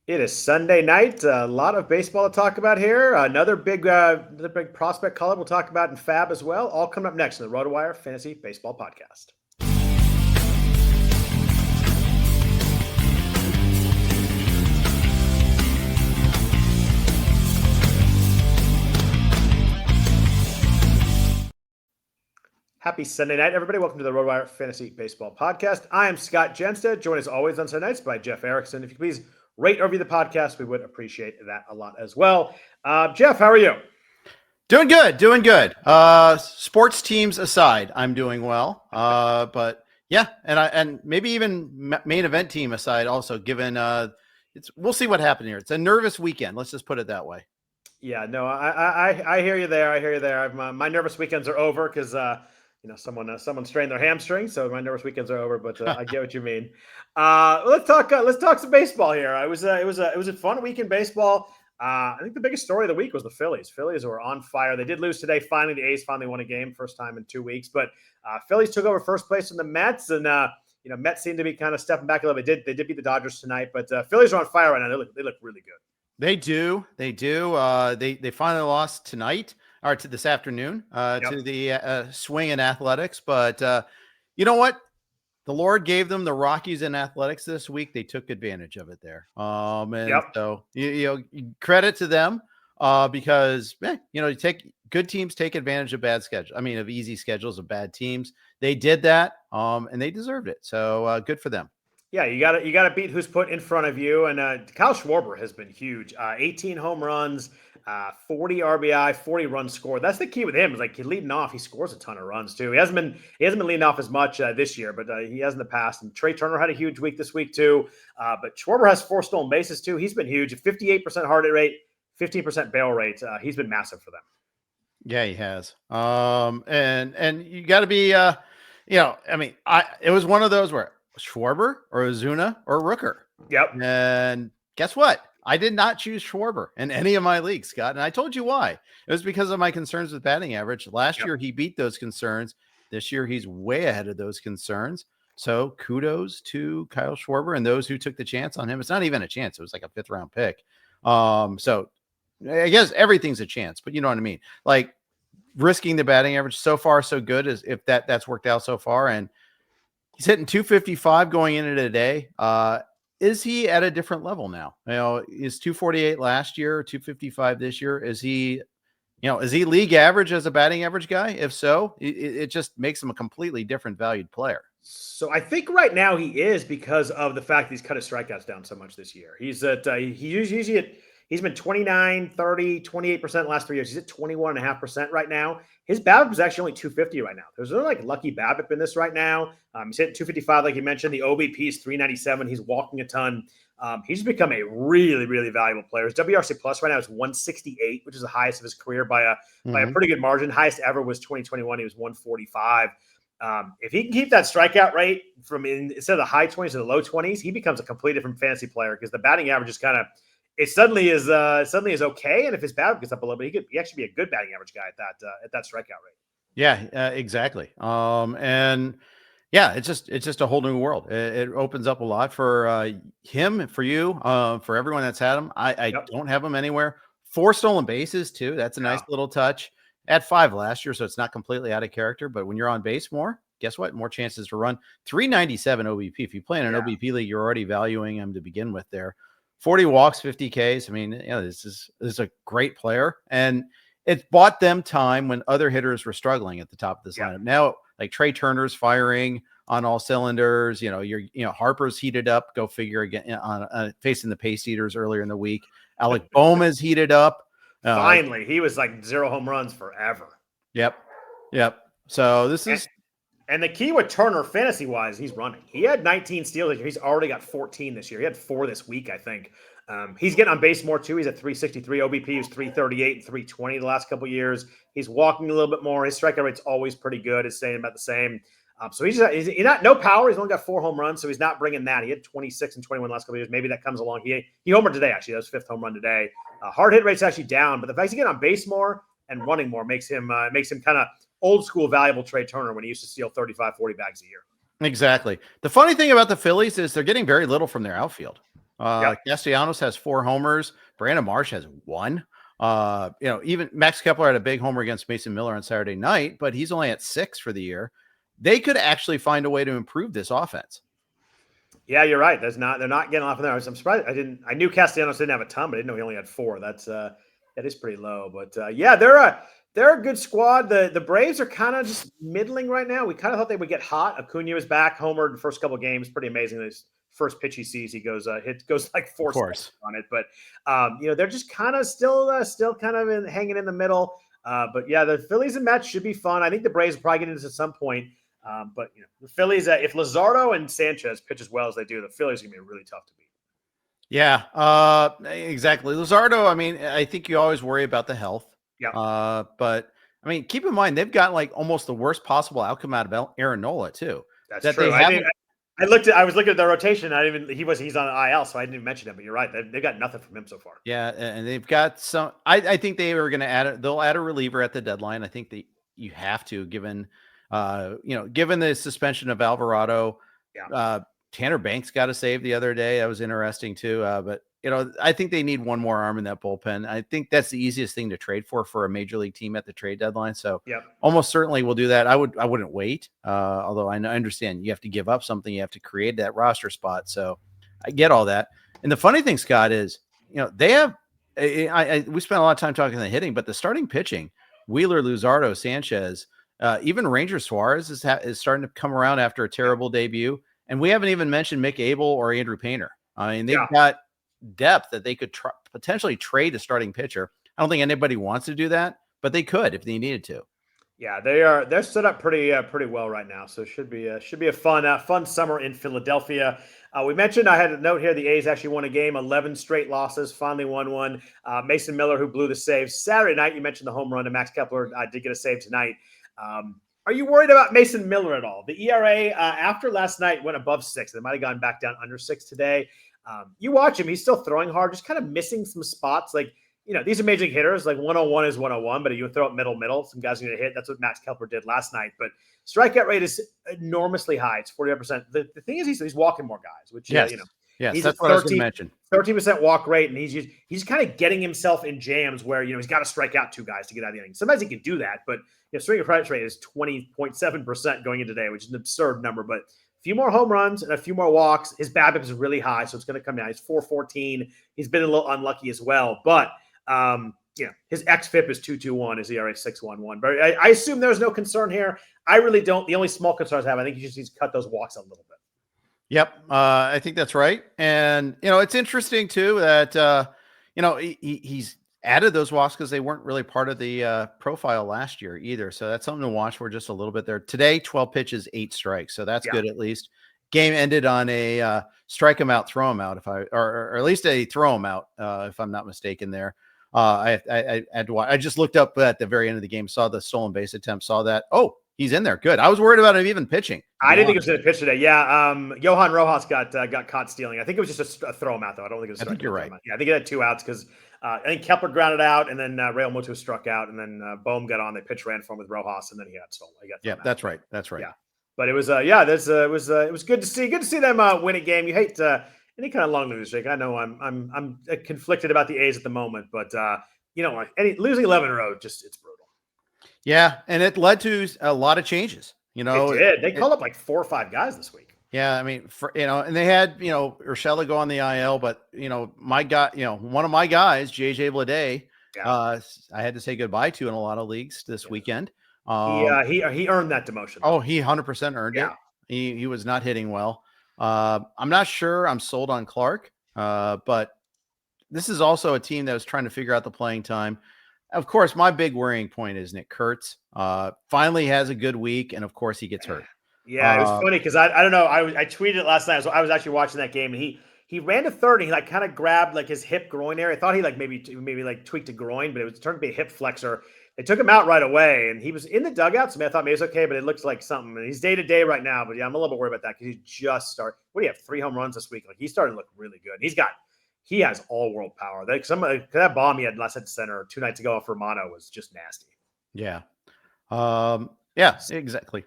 It is Sunday night. A lot of baseball to talk about here. Another big prospect call-up we'll talk about in FAAB as well. All coming up next in the RotoWire Fantasy Baseball Podcast. Happy Sunday night, everybody. Welcome to the RotoWire Fantasy Baseball Podcast. I am Scott Jenstad, joined as always on Sunday nights by Jeff Erickson. If you please rate or review the podcast, we would appreciate that a lot as well. Jeff, how are you? Doing good. Sports teams aside, I'm doing well. But yeah, and maybe even main event team aside also, given we'll see what happens here. It's a nervous weekend. Let's just put it that way. Yeah, no, I hear you there. My nervous weekends are over because someone strained their hamstring, so my nervous weekends are over. But I get what you mean. Let's talk some baseball here. It was a fun week in baseball. I think the biggest story of the week was the Phillies. Phillies were on fire. They did lose today. Finally, the A's finally won a game, first time in 2 weeks. But Phillies took over first place from the Mets, and Mets seemed to be kind of stepping back a little bit. They did beat the Dodgers tonight, but Phillies are on fire right now. They look really good. They do. They finally lost tonight or to this afternoon to the Swing in Athletics. But you know what? The Lord gave them the Rockies in athletics this week. They took advantage of it there. So credit to them because good teams take advantage of of easy schedules of bad teams. They did that and they deserved it. So good for them. Yeah, you got to beat who's put in front of you. And Kyle Schwarber has been huge. 18 home runs, 40 RBI, 40 runs scored. That's the key with him. Is like he's leading off. He scores a ton of runs too. He hasn't been leading off as much this year, but he has in the past. And Trey Turner had a huge week this week too. But Schwarber has 4 stolen bases too. He's been huge. 58% hard hit rate, 15% barrel rate. He's been massive for them. Yeah, he has. And you got to be, it was one of those where Schwarber or Ozuna or Rooker. Yep. And guess what? I did not choose Schwarber in any of my leagues, Scott. And I told you why. It was because of my concerns with batting average. Last year, he beat those concerns. This year, he's way ahead of those concerns. So kudos to Kyle Schwarber and those who took the chance on him. It's not even a chance. It was like a 5th round pick. So I guess everything's a chance, but you know what I mean? Like risking the batting average so far, so good as if that's worked out so far. And he's hitting 255 going into today. Is he at a different level now? Is 248 last year, 255 this year? Is he league average as a batting average guy? If so, it just makes him a completely different valued player. So I think right now he is because of the fact that he's cut his strikeouts down so much this year. He's at he's been 29, 30, 28% the last 3 years. He's at 21.5% right now. His BABIP is actually only 250 right now. There's no lucky BABIP in this right now. He's hitting 255, like you mentioned. The OBP is 397. He's walking a ton. He's become a really, really valuable player. His WRC plus right now is 168, which is the highest of his career by a pretty good margin. Highest ever was 2021. He was 145. If he can keep that strikeout rate from instead of the high 20s to the low 20s, he becomes a completely different fantasy player because the batting average is kind of it suddenly is okay. And if his BABIP gets up a little bit, he actually be a good batting average guy at that strikeout rate. Yeah, exactly. And yeah, it's just a whole new world. It opens up a lot for him, for you, for everyone that's had him. I don't have him anywhere. 4 stolen bases too. That's a nice little touch. At 5 last year, so it's not completely out of character. But when you're on base more, guess what? More chances to run. 397 OBP. If you play in an OBP league, you're already valuing him to begin with there. 40 walks, 50 Ks. I mean, this is a great player. And it bought them time when other hitters were struggling at the top of this lineup. Now, like Trey Turner's firing on all cylinders. Harper's heated up. Go figure again on facing the Pace Eaters earlier in the week. Alec Bohm is heated up. Finally, he was like 0 home runs forever. Yep. So this is. And the key with Turner fantasy-wise, he's running. He had 19 steals this year. He's already got 14 this year. He had 4 this week, I think. He's getting on base more, too. He's at 363. OBP was 338 and 320 the last couple of years. He's walking a little bit more. His strikeout rate's always pretty good. It's staying about the same. So he's not no power. He's only got 4 home runs, so he's not bringing that. He had 26 and 21 the last couple of years. Maybe that comes along. He homered today, actually. That was 5th home run today. Hard hit rate's actually down, but the fact he's getting on base more and running more makes him kind of old school valuable Trey Turner when he used to steal 35, 40 bags a year. Exactly. The funny thing about the Phillies is they're getting very little from their outfield. Castellanos has 4 homers. Brandon Marsh has 1. Even Max Kepler had a big homer against Mason Miller on Saturday night, but he's only at 6 for the year. They could actually find a way to improve this offense. Yeah, you're right. They're not getting off of there. I'm surprised. I knew Castellanos didn't have a ton, but I didn't know he only had 4. That is pretty low. But yeah, they're a good squad. The Braves are kind of just middling right now. We kind of thought they would get hot. Acuna was back, homered the first couple of games. Pretty amazing. This first pitch he sees, he goes like 4 steps on it. But they're just kind of still kind of hanging in the middle. But yeah, the Phillies and Mets should be fun. I think the Braves will probably get into at some point. But the Phillies, if Luzardo and Sanchez pitch as well as they do, the Phillies are gonna be really tough to beat. Yeah, exactly. Luzardo, I mean, I think you always worry about the health. Yeah. But I mean, keep in mind they've got like almost the worst possible outcome out of Aaron Nola too. That's true. I was looking at their rotation. He's on an IL, so I didn't even mention him. But you're right; they've got nothing from him so far. Yeah, and they've got some. I think they were going to add. They'll add a reliever at the deadline. I think that you have to, given the suspension of Alvarado. Yeah. Tanner Banks got a save the other day. That was interesting too. But I think they need one more arm in that bullpen. I think that's the easiest thing to trade for a major league team at the trade deadline. So almost certainly we'll do that. I wouldn't wait. Although I understand you have to give up something. You have to create that roster spot. So I get all that. And the funny thing, Scott, is, they have, we spent a lot of time talking the hitting, but the starting pitching, Wheeler, Luzardo, Sanchez, even Ranger Suarez is starting to come around after a terrible debut. And we haven't even mentioned Mick Abel or Andrew Painter. I mean, they've got depth that they could potentially trade a starting pitcher. I don't think anybody wants to do that, but they could if they needed to. Yeah, they're set up pretty well right now. So it should be a fun summer in Philadelphia. We mentioned, I had a note here, the A's actually won a game, 11 straight losses, finally won one. Mason Miller, who blew the save Saturday night. You mentioned the home run, and Max Kepler did get a save tonight. Are you worried about Mason Miller at all? The ERA after last night went above 6. They might have gone back down under 6 today. You watch him; he's still throwing hard, just kind of missing some spots. Like, these are major league hitters. Like 101 is 101, but you throw it middle. Some guys are going to hit. That's what Max Kepler did last night. But strikeout rate is enormously high. It's 48%. The thing is, he's walking more guys, which yes, he's that's what I was going to mention. 13% walk rate, and he's kind of getting himself in jams where he's got to strike out 2 guys to get out of the inning. Sometimes he can do that, but swinging approach rate is 20.7% going into today, which is an absurd number. But a few more home runs and a few more walks. His BABIP is really high, so it's going to come down. He's 4.14. He's been a little unlucky as well, but his xFIP is 2.21. His ERA is 6.11. But I assume there's no concern here. I really don't. The only small concerns I have, I think he just needs to cut those walks a little bit. Yep, I think that's right. And it's interesting too that he's added those walks because they weren't really part of the profile last year either. So that's something to watch for just a little bit there. Today, 12 pitches, 8 strikes. So that's good at least. Game ended on a strike him out, throw him out, or at least a throw him out, if I'm not mistaken there. I had to watch. I just looked up at the very end of the game, saw the stolen base attempt, saw that. Oh, he's in there. Good. I was worried about him even pitching. I didn't think he was going to pitch today. Yeah. Johan Rojas got caught stealing. I think it was just a throw him out, though. I don't think it was. I think you're right. Yeah, I think he had 2 outs because I think Kepler grounded out, and then Real Muto struck out, and then Bohm got on. They pitch ran for him with Rojas, and then he got stolen. That's right. That's right. Yeah, but it was it was good to see. Good to see them win a game. You hate any kind of long lose streak. I know I'm conflicted about the A's at the moment, but losing 11 in a row, it's brutal. Yeah, and it led to a lot of changes. It did. They called up like 4 or 5 guys this week. Yeah, I mean, and they had Urshela go on the IL, but my guy, one of my guys, JJ Bleday, I had to say goodbye to in a lot of leagues this weekend. He earned that demotion. Oh, he 100% earned it. He was not hitting well. I'm not sure I'm sold on Clark, but this is also a team that was trying to figure out the playing time. Of course, my big worrying point is Nick Kurtz. Finally has a good week, and of course he gets hurt. Yeah, it was funny because I don't know. I tweeted it last night. So I was actually watching that game, and he ran to third, and he like kind of grabbed like his hip groin area. I thought he like maybe like tweaked a groin, but it was turned to be a hip flexor. They took him out right away, and he was in the dugout. So I thought maybe it's okay, but it looks like something. And he's day to day right now. But yeah, I'm a little bit worried about that because he just started. What do you have? 3 home runs this week. Like he's starting to look really good. He has all world power. That bomb he had last at center 2 nights ago off Romano was just nasty. Yeah. Yeah, exactly.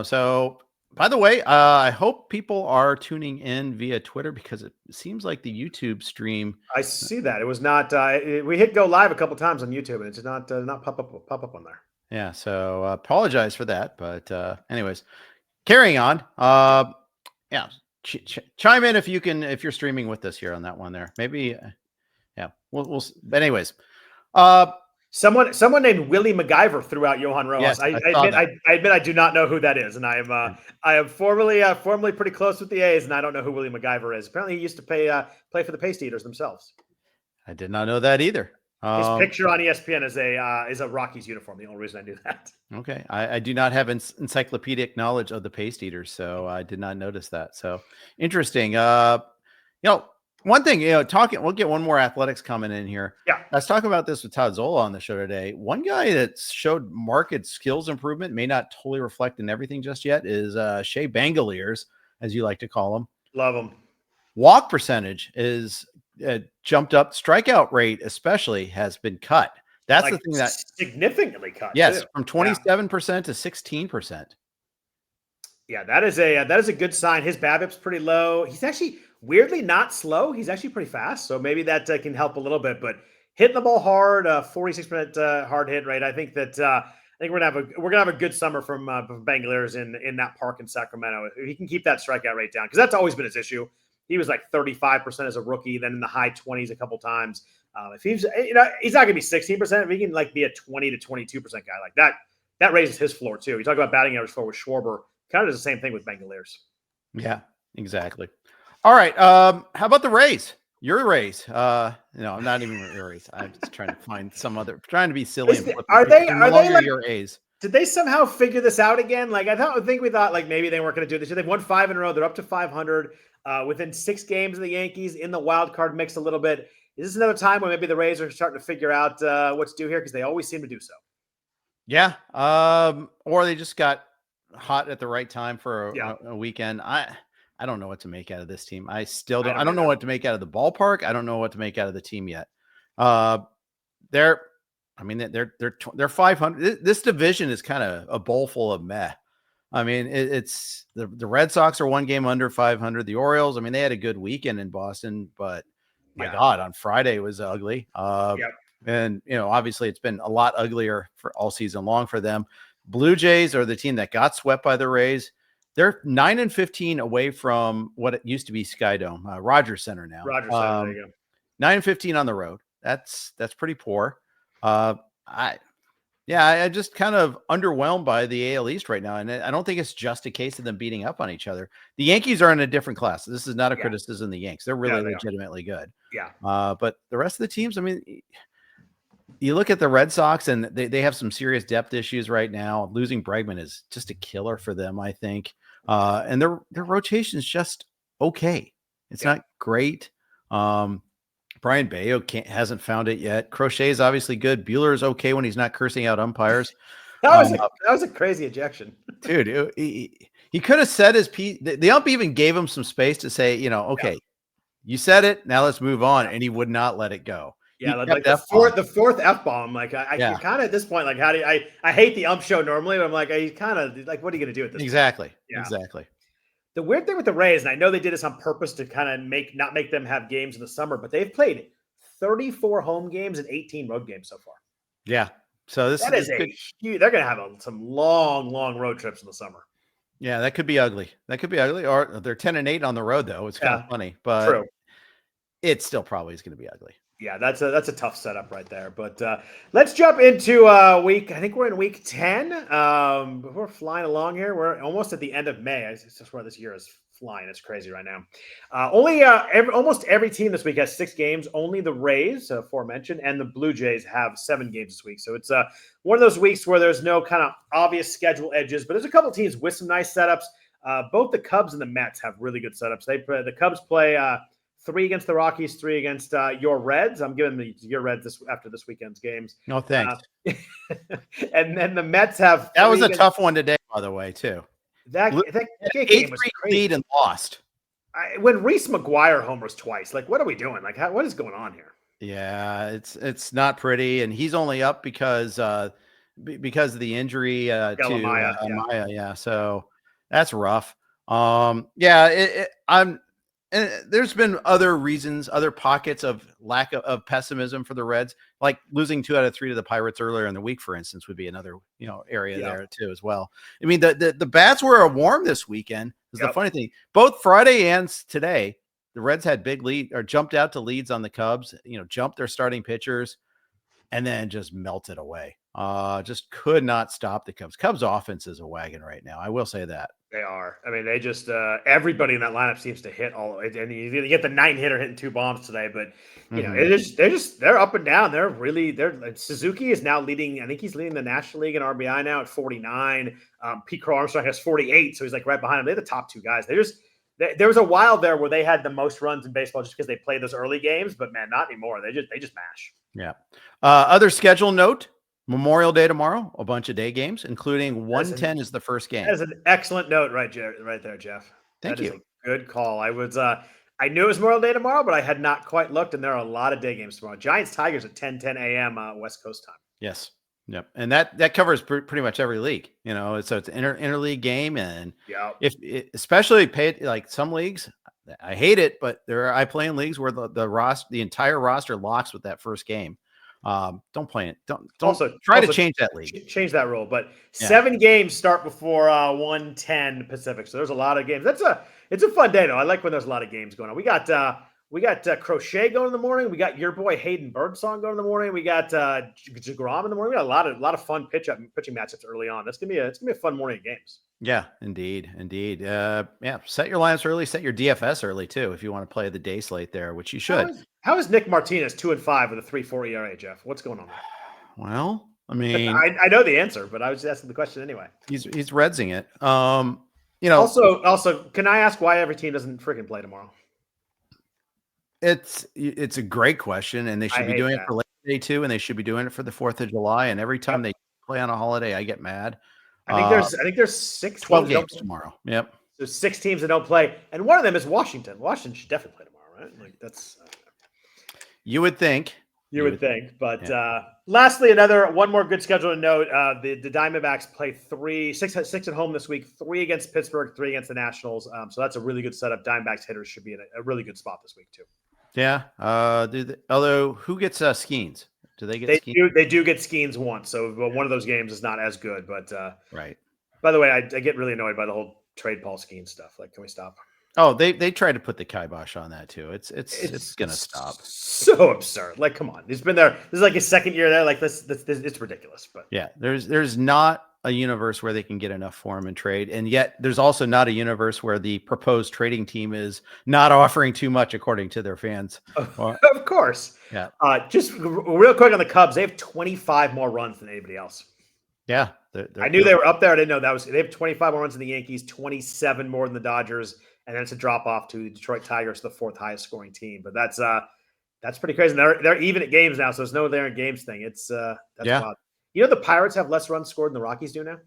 So By the way, I hope people are tuning in via Twitter because it seems like the YouTube stream. I see that. It was not. We hit go live a couple times on YouTube, and it's not pop up on there. Yeah, so apologize for that. But anyways, carrying on. Yeah, chime in if you can, if you're streaming with us here on that one there. Maybe, yeah. We'll. But anyways, someone named Willie MacGyver threw out Johan Rojas. Yes, I admit I do not know who that is, and I am formerly pretty close with the A's, and I don't know who Willie MacGyver is. Apparently, he used to play for the Paste Eaters themselves. I did not know that either. His picture on ESPN is a Rockies uniform. The only reason I knew that. Okay, I do not have encyclopedic knowledge of the Paste Eaters, so I did not notice that. So interesting. One thing, talking, we'll get one more athletics comment in here. Yeah. I was talking about this with Todd Zola on the show today. One guy that showed marked skills improvement, may not totally reflect in everything just yet, is Shea Bangaliers, as you like to call him. Love him. Walk percentage is jumped up. Strikeout rate especially has been cut. That's the thing that significantly cut. Yes, too. from 27% to 16%. Yeah, that is a good sign. His BABIP's pretty low. He's actually weirdly not slow. He's actually pretty fast, so maybe that can help a little bit. But hitting the ball hard, 46% hard hit rate. I think we're gonna have a good summer from Bangaliers in that park in Sacramento. If he can keep that strikeout rate down, because that's always been his issue. He was like 35% as a rookie, then in the high 20s a couple times. If he's he's not gonna be 16%. If he can be a 20 to 22% guy like that raises his floor too. You talk about batting average floor with Schwarber. Kind of does the same thing with Bangaliers. Yeah, exactly. All right. How about the Rays? Your Rays. I'm not even your Rays. I'm just trying to find trying to be silly. Are they like your A's? Did they somehow figure this out again? Like we thought like maybe they weren't going to do this. They've won 5 in a row. They're up to 500 within 6 games of the Yankees in the wild card mix a little bit. Is this another time when maybe the Rays are starting to figure out what to do here? Because they always seem to do so. Yeah. Or they just got hot at the right time for a weekend. I don't know what to make out of this team. I still don't. I don't know what to make out of the ballpark. I don't know what to make out of the team yet. They're 500. This division is kind of a bowl full of meh. I mean, it's the Red Sox are 1 game under 500. The Orioles, I mean, they had a good weekend in Boston, but my God, on Friday it was ugly. And obviously it's been a lot uglier for all season long for them. Blue Jays are the team that got swept by the Rays. They're 9-15 away from what it used to be Skydome, Rogers Center now. Rogers Center, there you go. 9-15 on the road. That's pretty poor. I'm just kind of underwhelmed by the AL East right now, and I don't think it's just a case of them beating up on each other. The Yankees are in a different class. This is not a criticism of the Yanks. They're really legitimately good. Yeah. But the rest of the teams, I mean, you look at the Red Sox, and they have some serious depth issues right now. Losing Bregman is just a killer for them, I think. And their rotation is just okay. It's not great. Brian Bayo hasn't found it yet. Crochet is obviously good. Buehler is okay when he's not cursing out umpires. That was a crazy ejection, dude. He could have said his piece. The ump even gave him some space to say, okay, you said it. Now let's move on. And he would not let it go. Yeah, like the fourth F-bomb. Like I kind of at this point, like how do I hate the ump show normally, but I'm like, I kind of like, what are you going to do at this Exactly. point? Yeah. Exactly. The weird thing with the Rays, and I know they did this on purpose to kind of not make them have games in the summer, but they've played 34 home games and 18 road games so far. Yeah. So that is huge. They're going to have some long road trips in the summer. Yeah, that could be ugly. Or they're 10-8 on the road though. It's kind of funny, but true. It still probably is going to be ugly. Yeah, that's a tough setup right there. But let's jump into week. I think we're in week 10. We're flying along here. We're almost at the end of May. It's just where this year is flying. It's crazy right now. Almost every team this week has 6 games. Only the Rays, aforementioned, and the Blue Jays have 7 games this week. So it's one of those weeks where there's no kind of obvious schedule edges, but there's a couple teams with some nice setups. Both the Cubs and the Mets have really good setups. The Cubs play 3 against the Rockies, 3 against your Reds. I'm giving your Reds after this weekend's games. No thanks. And then the Mets have. That was a tough one today, by the way, too. That game was crazy. Lead and lost. When Reese McGuire homers twice, like what are we doing? Like what is going on here? Yeah, it's not pretty, and he's only up because of the injury to Amaya. Yeah, so That's rough. I'm. And there's been other reasons, other pockets of lack of pessimism for the Reds, like losing 2 out of 3 to the Pirates earlier in the week, for instance, would be another area there too as well. I mean, the bats were warm this weekend. Is the funny thing. Both Friday and today, the Reds had big lead or jumped out to leads on the Cubs. Jumped their starting pitchers, and then just melted away. Just could not stop the Cubs. Cubs offense is a wagon right now. I will say that. They are. I mean, they just everybody in that lineup seems to hit all. And you get the 9-hitter hitting 2 bombs today, but they're up and down. Suzuki is now leading. I think he's leading the National League in RBI now at 49. Pete Crow Armstrong has 48, so he's like right behind him. They're the top 2 guys. There was a while there where they had the most runs in baseball just because they played those early games, but man, not anymore. They just mash. Yeah. Other schedule note. Memorial Day tomorrow, a bunch of day games, including 1:10 is the first game. That is an excellent note right there, Jeff. Thank you. Is a good call. I knew it was Memorial Day tomorrow, but I had not quite looked, and there are a lot of day games tomorrow. Giants-Tigers at 10:10 a.m. West Coast time. Yes. Yep. And that covers pretty much every league, so it's an interleague game. And especially like some leagues, I hate it, but I play in leagues where the entire roster locks with that first game. Don't play it. Don't try to change that league. Change that rule. But 7 games start before 1:10 Pacific. So there's a lot of games. It's a fun day though. I like when there's a lot of games going on. We got crochet going in the morning. We got your boy Hayden Birdsong going in the morning. We got Jagrom in the morning. We got a lot of fun pitching matchups early on. It's gonna be a fun morning of games. Yeah, indeed. Set your lineups early. Set your DFS early too if you want to play the day slate there, which you should. How is Nick Martinez 2-5 with a 3.4 ERA, Jeff? What's going on there? Well, I mean, I know the answer, but I was just asking the question anyway. He's Redsing it. Also, can I ask why every team doesn't freaking play tomorrow? It's a great question, and they should be doing it for Labor Day too, and they should be doing it for the 4th of July. And every time they play on a holiday, I get mad. I think there's 12 games tomorrow. Yep. There's 6 teams that don't play, and one of them is Washington. Washington should definitely play tomorrow, right? Like that's. You would think. But lastly, one more good schedule to note. The Diamondbacks play 6 at home this week, 3 against Pittsburgh, 3 against the Nationals. So that's a really good setup. Diamondbacks hitters should be in a really good spot this week too. Yeah. Although who gets Skeens? Do they get Skeens? They do get Skeens once. So one of those games is not as good. But right. By the way, I get really annoyed by the whole trade Paul Skeens stuff. Like, can we stop? Oh, they tried to put the kibosh on that too. It's gonna stop. So absurd. Like, come on. He's been there. This is like his 2nd year there. Like this it's ridiculous. But yeah, there's not a universe where they can get enough for him and trade, and yet there's also not a universe where the proposed trading team is not offering too much according to their fans. Of course. Yeah. Just real quick on the Cubs, they have 25 more runs than anybody else. Yeah. I knew they were up there. I didn't know they have 25 more runs than the Yankees, 27 more than the Dodgers. And then it's a drop off to the Detroit Tigers, the 4th highest scoring team. But that's pretty crazy. And they're even at games now, so there's no there in games thing. That's wild. The Pirates have less runs scored than the Rockies do now.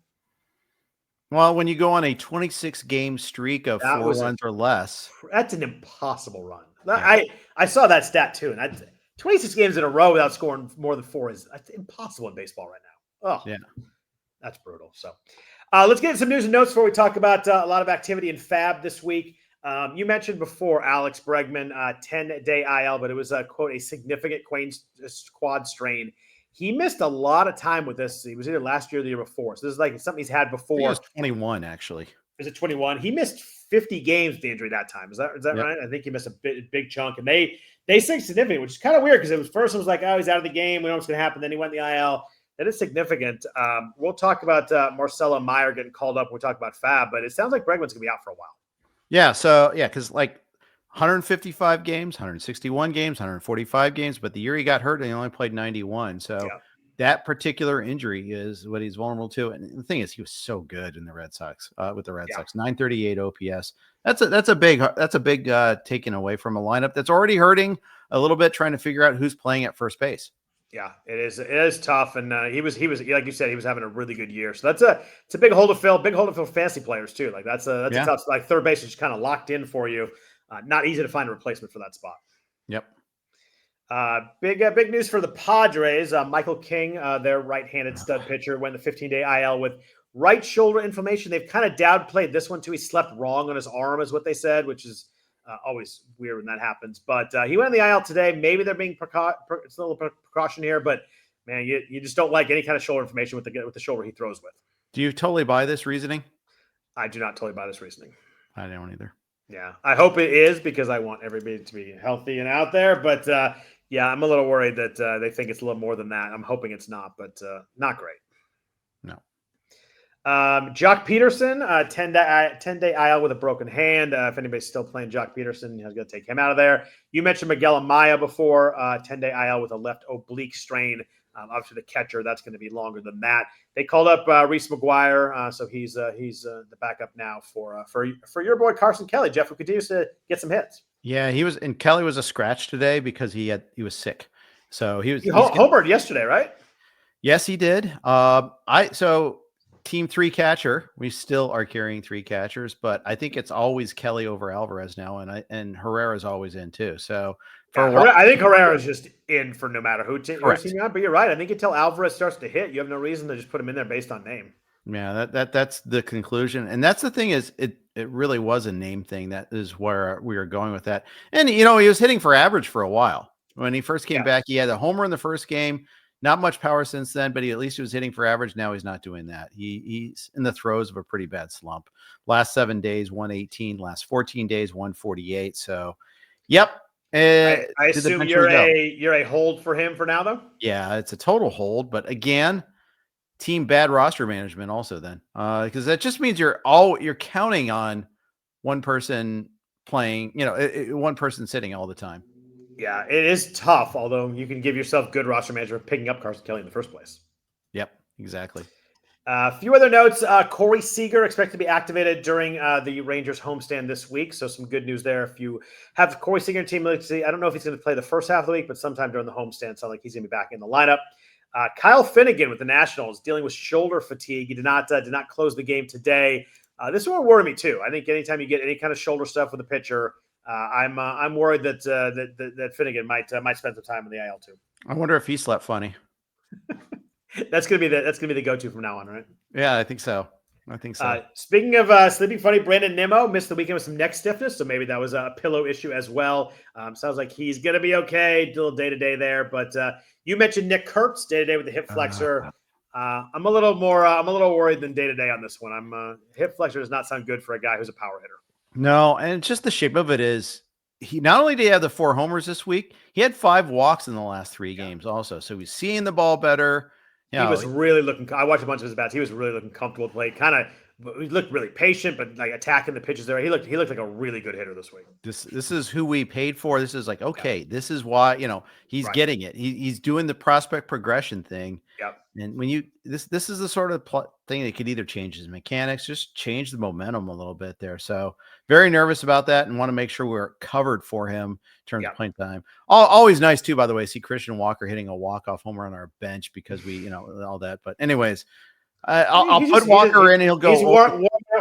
Well, when you go on a 26 game streak of 4 runs or less, that's an impossible run. Yeah. I saw that stat too, and 26 games in a row without scoring more than 4 that's impossible in baseball right now. Oh, yeah, that's brutal. So. Let's get into some news and notes before we talk about a lot of activity in FAAB this week. You mentioned before Alex Bregman, 10-day IL, but it was, quote, a significant quad strain. He missed a lot of time with this. He was either last year or the year before. So this is like something he's had before. He was 21, actually. Is it 21? He missed 50 games with the injury that time. Is that right? I think he missed a big chunk. And they say significant, which is kind of weird because it was like, oh, he's out of the game. We know what's going to happen. Then he went in the IL. That is significant. We'll talk about Marcelo Mayer getting called up. We'll talk about FAAB, but it sounds like Bregman's going to be out for a while. Yeah. So, because like 155 games, 161 games, 145 games, but the year he got hurt, he only played 91. So that particular injury is what he's vulnerable to. And the thing is, he was so good in the Red Sox, with the Red Sox, 938 OPS. That's a big taken away from a lineup that's already hurting a little bit, trying to figure out who's playing at first base. Yeah, it is tough, and he was like you said, he was having a really good year. So it's a big hole to fill fantasy players too. Like that's a tough, like third base is just kind of locked in for you. Not easy to find a replacement for that spot. Yep. Big news for the Padres. Michael King, their right-handed stud pitcher, went the 15-day IL with right shoulder inflammation. They've kind of downplayed this one too. He slept wrong on his arm, is what they said, which is always weird when that happens. But he went on the IL today. Maybe they're being it's a little precaution here, but man, you just don't like any kind of shoulder inflammation with the shoulder he throws with. Do you totally buy this reasoning? I do not totally buy this reasoning. I don't either. Yeah, I hope it is because I want everybody to be healthy and out there. But yeah, I'm a little worried that they think it's a little more than that. I'm hoping it's not, but not great. No. Joc Pederson, 10-day IL with a broken hand. If anybody's still playing Joc Pederson, he's going to take him out of there. You mentioned Miguel Amaya before, 10-day IL with a left oblique strain. Obviously, the catcher, that's going to be longer than that. They called up Reese McGuire, so he's the backup now for your boy Carson Kelly. Jeff, who continues to get some hits. Yeah, Kelly was a scratch today because he was sick. So he homered yesterday, right? Yes, he did. So team 3 catcher, we still are carrying 3 catchers, but I think it's always Kelly over Alvarez now, and Herrera's always in too. So I think Herrera is just in for no matter who team you're on. But you're right. I think until Alvarez starts to hit, you have no reason to just put him in there based on name. Yeah, that's the conclusion, and that's the thing is it really was a name thing. That is where we are going with that. And he was hitting for average for a while when he first came back. He had a homer in the first game. Not much power since then, but at least he was hitting for average. Now he's not doing that. He's in the throes of a pretty bad slump. Last 7 days, 118. Last 14 days, 148. So, yep. I assume you're a hold for him for now, though. Yeah, it's a total hold. But again, team bad roster management also then, because that just means you're counting on one person playing. One person sitting all the time. Yeah, it is tough, although you can give yourself good roster management picking up Carson Kelly in the first place. Yep, exactly. A few other notes. Corey Seager expected to be activated during the Rangers homestand this week, so some good news there. If you have Corey Seager in team, I don't know if he's going to play the first half of the week, but sometime during the homestand, sounds like he's going to be back in the lineup. Kyle Finnegan with the Nationals dealing with shoulder fatigue. He did not close the game today. This one worried me too. I think anytime you get any kind of shoulder stuff with a pitcher, I'm worried that Finnegan might spend some time in the IL too. I wonder if he slept funny. That's gonna be the go-to from now on, right? Yeah, I think so. Speaking of sleeping funny, Brandon Nimmo missed the weekend with some neck stiffness, so maybe that was a pillow issue as well. Sounds like he's gonna be okay. A little day-to-day there, but you mentioned Nick Kurtz day-to-day with the hip flexor. I'm a little worried than day-to-day on this one. Hip flexor does not sound good for a guy who's a power hitter. No, and just the shape of it is he not only did he have the 4 homers this week, he had 5 walks in the last 3 games also. So he's seeing the ball better. He was really looking. I watched a bunch of his bats. He was really looking comfortable to play. He looked really patient, but like attacking the pitches there. He looked like a really good hitter this week. This is who we paid for. This is like, okay, this is why, he's getting it. He's doing the prospect progression thing. Yep. And when this is the sort of thing that could either change his mechanics, just change the momentum a little bit there. So very nervous about that and want to make sure we're covered for him in terms of playing time. Always nice too, by the way, see Christian Walker hitting a walk-off homer on our bench because we, all that. But anyways, I'll put Walker in and he'll go. He's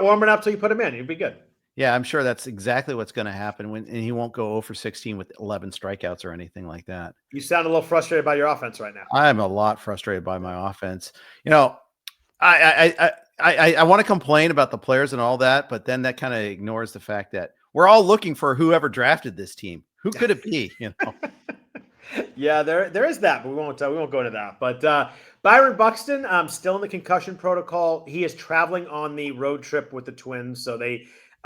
warming up till you put him in. He'll be good. Yeah, I'm sure that's exactly what's going to happen and he won't go 0 for 16 with 11 strikeouts or anything like that. You sound a little frustrated by your offense right now. I'm a lot frustrated by my offense. I want to complain about the players and all that, but then that kind of ignores the fact that we're all looking for whoever drafted this team. Who could it be? Yeah, there is that, but we won't go into that. But Byron Buxton, still in the concussion protocol. He is traveling on the road trip with the Twins, so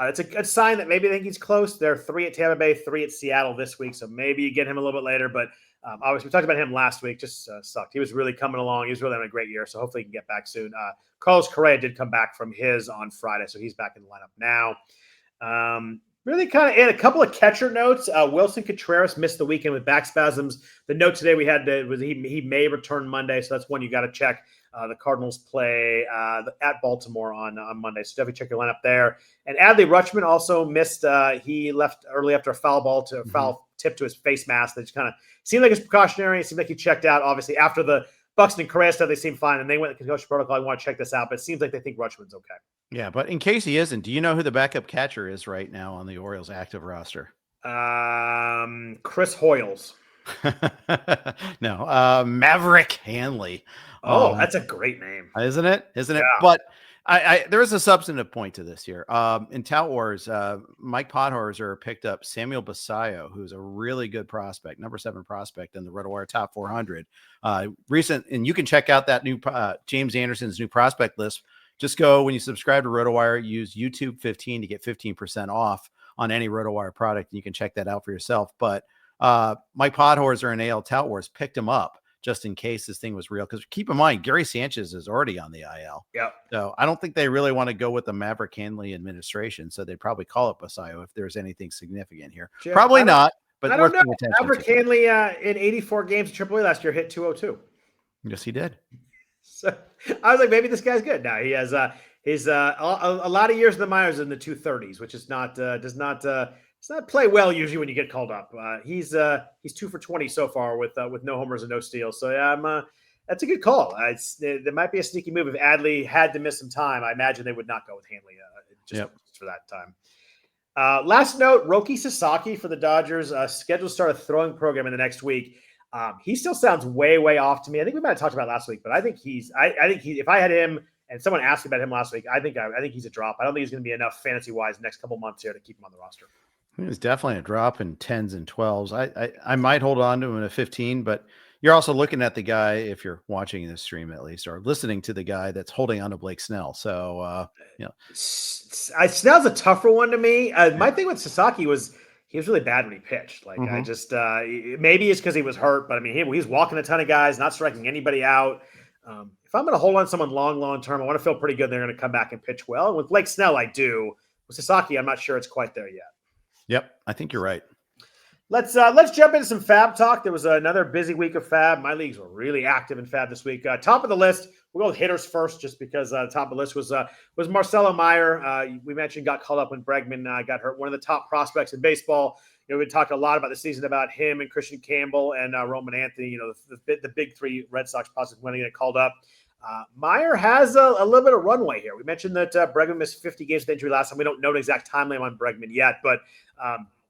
it's a good sign that maybe they think he's close. They're 3 at Tampa Bay, 3 at Seattle this week, so maybe you get him a little bit later. But obviously, we talked about him last week. Just sucked. He was really coming along. He was really having a great year, so hopefully he can get back soon. Carlos Correa did come back from his on Friday, so he's back in the lineup now. Really kind of in a couple of catcher notes. Willson Contreras missed the weekend with back spasms. The note today we had was he may return Monday, so that's one you got to check. The Cardinals play at Baltimore on Monday, so definitely check your lineup there. And Adley Rutschman also missed. He left early after a foul tip to his face mask. That just kind of seemed like it's precautionary. It seemed like he checked out. Obviously, after the Buxton and Correa stuff, they seem fine, and they went to concussion protocol. I want to check this out, but it seems like they think Rutschman's okay. Yeah, but in case he isn't, do you know who the backup catcher is right now on the Orioles active roster? Chris Hoyles. No, Maverick Hanley. Oh, that's a great name, isn't it? Yeah. But There is a substantive point to this here. In Tout Wars, Mike Podhorzer picked up Samuel Basayo, who's a really good prospect, number 7 prospect in the RotoWire Top 400. Recent, and you can check out that new James Anderson's new prospect list. Just go when you subscribe to RotoWire, use YouTube 15 to get 15% off on any RotoWire product. And you can check that out for yourself. But Mike Podhorzer and AL Tout Wars picked him up just in case this thing was real. Because keep in mind, Gary Sanchez is already on the IL. Yeah. So I don't think they really want to go with the Maverick Hanley administration. So they'd probably call it Basayo if there's anything significant here. Jeff, Probably not, but I don't know. Maverick Hanley in 84 games in AAA last year hit 202. Yes, he did. So I was like, maybe this guy's good. Now he has a lot of years in the minors in the 230s, which is does not play well usually when you get called up. He's 2 for 20 so far with no homers and no steals. So yeah, that's a good call. There might be a sneaky move if Adley had to miss some time. I imagine they would not go with Hanley just for that time. Last note: Roki Sasaki for the Dodgers scheduled to start a throwing program in the next week. He still sounds way off to me. I think we might have talked about it last week, but I think if I had him and someone asked me about him last week, I think he's a drop. I don't think he's going to be enough fantasy wise next couple months here to keep him on the roster. It was definitely a drop in 10s and 12s. I might hold on to him in a 15, but you're also looking at the guy, if you're watching this stream at least, or listening to the guy that's holding on to Blake Snell. So, Snell's a tougher one to me. My thing with Sasaki was he was really bad when he pitched. Like I just maybe it's because he was hurt, but I mean he's walking a ton of guys, not striking anybody out. If I'm going to hold on to someone long term, I want to feel pretty good they're going to come back and pitch well. And with Blake Snell, I do. With Sasaki, I'm not sure it's quite there yet. Yep, I think you're right. Let's jump into some FAAB talk. There was another busy week of FAAB. My leagues were really active in FAAB this week. Top of the list, we'll go with hitters first, just because top of the list was Marcelo Mayer. We mentioned got called up when Bregman got hurt. One of the top prospects in baseball. We talked a lot about the season about him and Christian Campbell and Roman Anthony. The big 3 Red Sox prospects when they get called up. Mayer has a little bit of runway here. We mentioned that Bregman missed 50 games with injury last time. We don't know an exact timeline on Bregman yet, but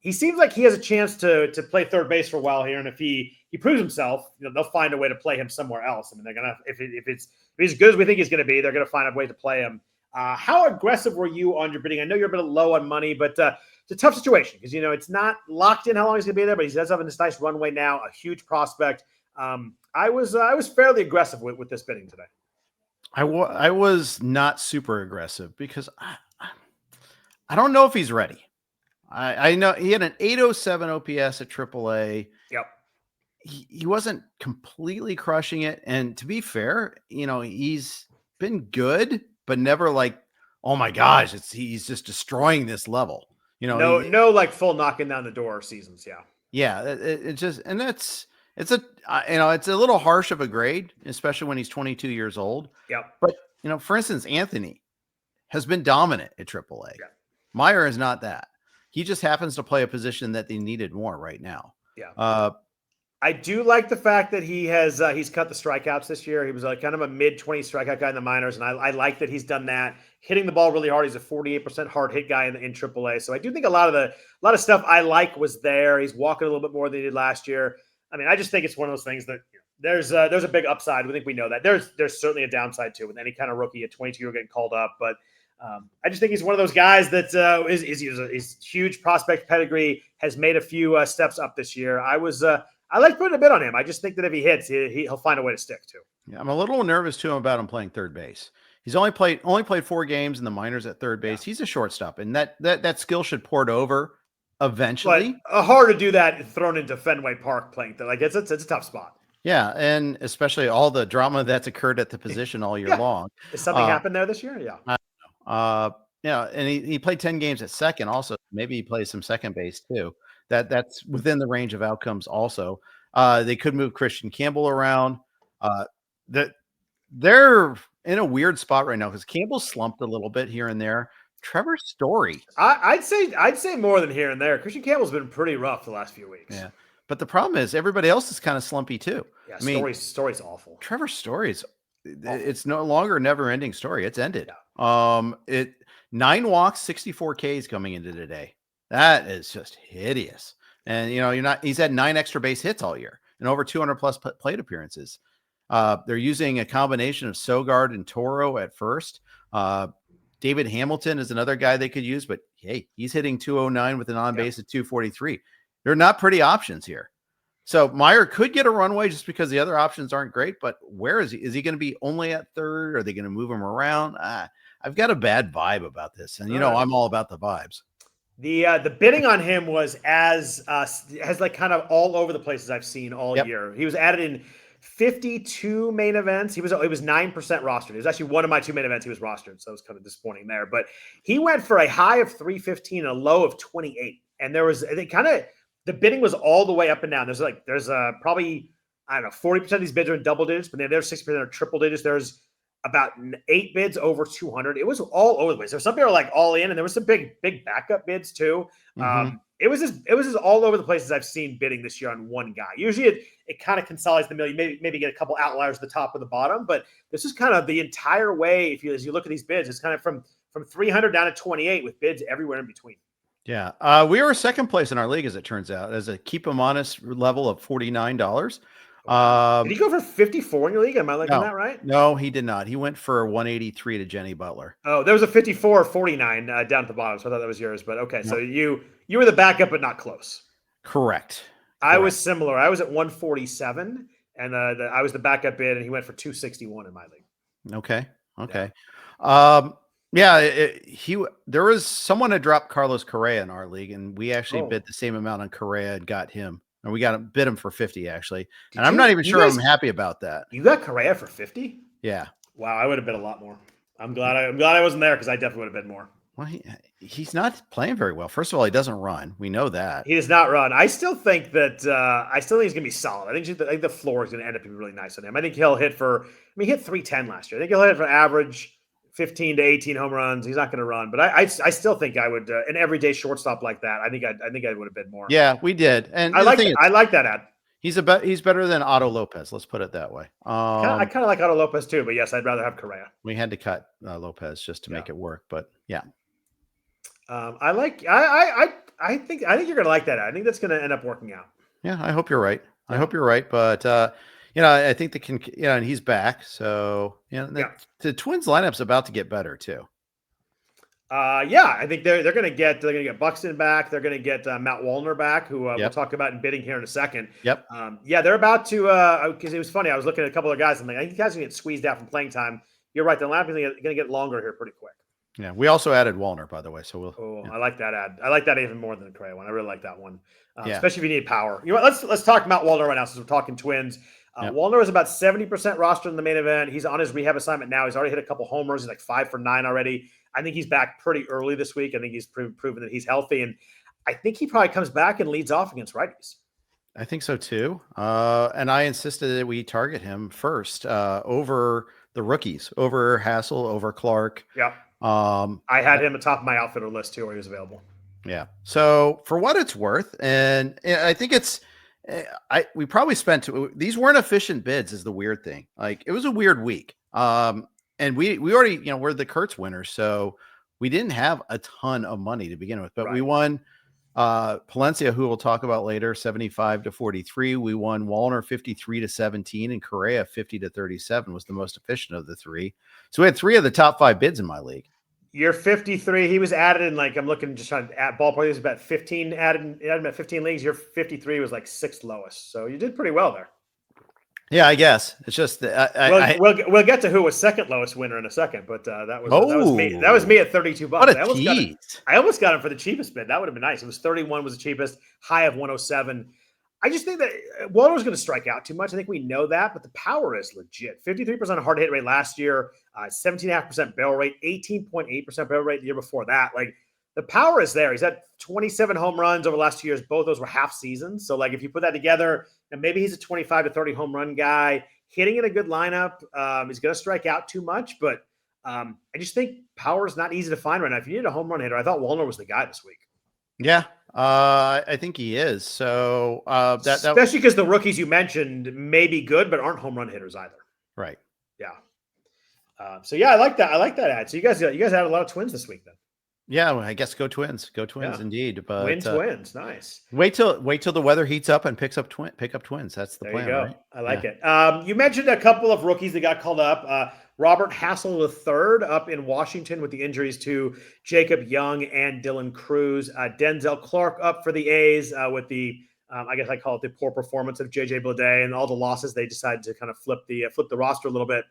he seems like he has a chance to play third base for a while here. And if he proves himself, they'll find a way to play him somewhere else. I mean, they're gonna if he's as good as we think he's going to be, they're going to find a way to play him. How aggressive were you on your bidding? I know you're a bit low on money, but it's a tough situation because it's not locked in how long he's going to be there, but he does have this nice runway now, a huge prospect. I was fairly aggressive with this bidding today. I was not super aggressive because I don't know if he's ready. I know he had an 807 OPS at AAA. Yep. He wasn't completely crushing it. And to be fair, he's been good, but never like, oh my gosh, he's just destroying this level. No, like full knocking down the door seasons. Yeah. Yeah. It just, and it's a little harsh of a grade, especially when he's 22 years old. Yeah. But, for instance, Anthony has been dominant at AAA. Yeah. Meyer is not that. He just happens to play a position that they needed more right now. Yeah. I do like the fact that he's cut the strikeouts this year. He was kind of a mid-20 strikeout guy in the minors, and I like that he's done that. Hitting the ball really hard. He's a 48% hard hit guy in AAA. So I do think a lot of stuff I like was there. He's walking a little bit more than he did last year. I mean, I just think it's one of those things that there's a big upside. We think we know that. There's certainly a downside to it with any kind of rookie at 22 getting called up, but I just think he's one of those guys that is huge prospect pedigree, has made a few steps up this year. I like putting a bit on him. I just think that if he hits, he'll find a way to stick too. Yeah, I'm a little nervous too about him playing third base. He's only played 4 games in the minors at third base. Yeah. He's a shortstop, and that skill should port over eventually. But hard to do that thrown into Fenway Park playing. It's a tough spot. Yeah, and especially all the drama that's occurred at the position all year long. Has something happened there this year? Yeah. And he played 10 games at second also. Maybe he plays some second base too. That's within the range of outcomes also. They could move Christian Campbell around. They're in a weird spot right now because Campbell slumped a little bit here and there. Trevor Story. I'd say more than here and there. Christian Campbell's been pretty rough the last few weeks. Yeah. But the problem is everybody else is kind of slumpy too. Yeah, Story's awful. Trevor Story's it's no longer a never-ending story. It's ended. Yeah. 9 walks, 64 Ks coming into today. That is just hideous. And he's had 9 extra base hits all year and over 200 plus plate appearances. They're using a combination of Sogard and Toro at first. David Hamilton is another guy they could use, but hey, he's hitting 209 with an on base at 243. They're not pretty options here. So Mayer could get a runway just because the other options aren't great, but where is he? Is he going to be only at third? Are they going to move him around? I've got a bad vibe about this. And I'm all about the vibes. The bidding on him was as like kind of all over the places I've seen all year. He was added in 52 main events. It was 9% rostered. It was actually one of my 2 main events he was rostered, so it was kind of disappointing there. But he went for a high of 315 and a low of 28. And there was the bidding was all the way up and down. There's probably, I don't know, 40% of these bids are in double digits, but then there's 60% are triple digits. There's about 8 bids over 200. It was all over the place. There's some people are like all in, and there was some big backup bids too. It was just all over the places I've seen bidding this year on one guy. Usually it kind of consolidates the middle. You maybe get a couple outliers at the top or the bottom, but this is kind of the entire way. As you look at these bids, it's kind of from 300 down to 28 with bids everywhere in between. Yeah. We were second place in our league, as it turns out, as a keep them honest level of $49. Did he go for 54 in your league? Am I looking at that right? No, he did not. He went for 183 to Jenny Butler. Oh, there was a 54-49 down at the bottom. So I thought that was yours, but okay. No. So you were the backup, but not close. Correct. I was similar. I was at 147 and I was the backup bid, and he went for 261 in my league. Okay. There was someone that dropped Carlos Correa in our league, and we actually bid the same amount on Correa and got him. And we got him bid him for 50 actually. And I'm not even sure I'm happy about that. You got Correa for 50? Yeah. Wow, I would have bid a lot more. I'm glad I wasn't there, because I definitely would have bid more. Well, he's not playing very well. First of all, he doesn't run. We know that. He does not run. I still think he's going to be solid. I think the floor is going to end up being really nice on him. I think he'll hit he hit 310 last year. I think he'll hit for average 15 to 18 home runs. He's not going to run, but I still think I would an everyday shortstop like that. I think I would have bid more. Yeah, we did, and I like that ad. He's better than Otto Lopez. Let's put it that way. I kind of like Otto Lopez too, but yes, I'd rather have Correa. We had to cut Lopez just to make it work, but yeah. I think you're going to like that ad. I think that's going to end up working out. Yeah, I hope you're right. But I think and he's back. So, the Twins lineup's about to get better too. I think they're going to get Buxton back. They're going to get Matt Wallner back, who we'll talk about in bidding here in a second. Yep. They're about to, because it was funny. I was looking at a couple of guys and I think guys going to get squeezed out from playing time. You're right. The lineup is going to get longer here pretty quick. Yeah. We also added Wallner, by the way. So I like that ad. I like that even more than the Correa one. I really like that one. Especially if you need power. You know what? Let's talk Matt Wallner right now, since we're talking Twins. Wallner is about 70% rostered in the main event. He's on his rehab assignment now. He's already hit a couple homers. He's like 5 for 9 already. I think he's back pretty early this week. I think he's proven that he's healthy, and I think he probably comes back and leads off against righties. I think so too. And I insisted that we target him first over the rookies, over Hassel, over Clark. Yeah. I had him atop my outfitter list too, where he was available. Yeah. So for what it's worth, and I think we probably spent, these weren't efficient bids is the weird thing. Like, it was a weird week. And we already, we're the Kurtz winners. So we didn't have a ton of money to begin with, but we won Palencia, who we'll talk about later, 75 to 43. We won Wallner 53 to 17, and Correa 50 to 37 was the most efficient of the three. So we had 3 of the top 5 bids in my league. You're 53. He was added in, like, I'm looking just trying to add ballpark. He was about 15 added about 15 leagues. Your 53 was like 6th lowest. So you did pretty well there. Yeah, I guess it's just we'll get to who was 2nd lowest winner in a second, but that was me. That was me at $32. What a tease. I almost got him for the cheapest bid. That would have been nice. It was 31 was the cheapest, high of 107. I just think that Wallner was going to strike out too much. I think we know that, but the power is legit. 53% hard hit rate last year, 17.5% barrel rate, 18.8% barrel rate the year before that. Like, the power is there. He's had 27 home runs over the last 2 years. Both those were half seasons. So, like, if you put that together, and maybe he's a 25 to 30 home run guy, hitting in a good lineup. He's going to strike out too much, but I just think power is not easy to find right now. If you need a home run hitter, I thought Wallner was the guy this week. Yeah, I think he is. So especially because the rookies you mentioned may be good, but aren't home run hitters either. Right. Yeah. I like that. I like that ad. So you guys had a lot of Twins this week then. Yeah, well, I guess go Twins. Go Twins, indeed. But win Twins, nice. Wait till the weather heats up and pick up Twins. That's the plan. There you go. Right? I like it. You mentioned a couple of rookies that got called up. Robert Hassel III up in Washington with the injuries to Jacob Young and Dylan Cruz. Denzel Clark up for the A's with the I guess I call it the poor performance of JJ Bleday and all the losses. They decided to kind of flip the roster a little bit.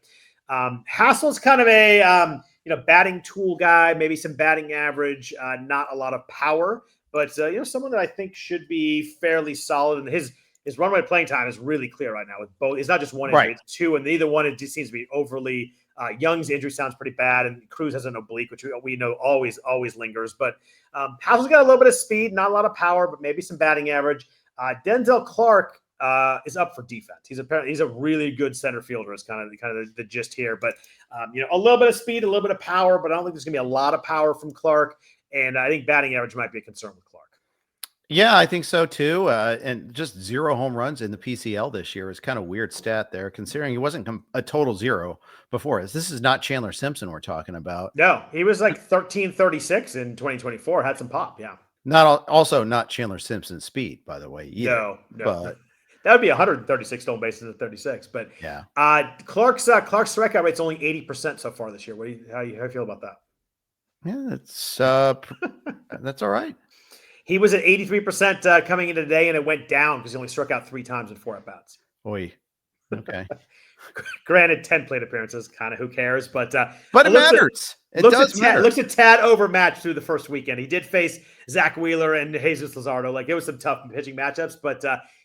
Hassel's kind of a batting tool guy, maybe some batting average, not a lot of power, but someone that I think should be fairly solid. And his runway playing time is really clear right now with both. It's not just one injury, it's two, and neither one it just seems to be overly. Young's injury sounds pretty bad, and Cruz has an oblique, which we know always lingers. But Hassel's got a little bit of speed, not a lot of power, but maybe some batting average. Denzel Clark is up for defense. He's a really good center fielder. Is kind of the gist here. But a little bit of speed, a little bit of power, but I don't think there's going to be a lot of power from Clark. And I think batting average might be a concern with Clark. Yeah, I think so too. And just 0 home runs in the PCL this year is kind of weird stat there, considering he wasn't a total 0 before. This is not Chandler Simpson we're talking about. No, he was like 1336 in 2024. Had some pop, yeah. Not Chandler Simpson's speed, by the way. Either. No. But that would be 136 stolen bases at 36. But yeah, Clark's strikeout rate's only 80% so far this year. How do you feel about that? Yeah, that's all right. He was at 83% coming into today, and it went down because he only struck out 3 times in 4 at-bats. Oy. Okay. Granted, 10 plate appearances, kind of who cares, but it matters. It does matter. Looks at Tad overmatched through the first weekend. He did face Zach Wheeler and Jesus Luzardo. Like, it was some tough pitching matchups, but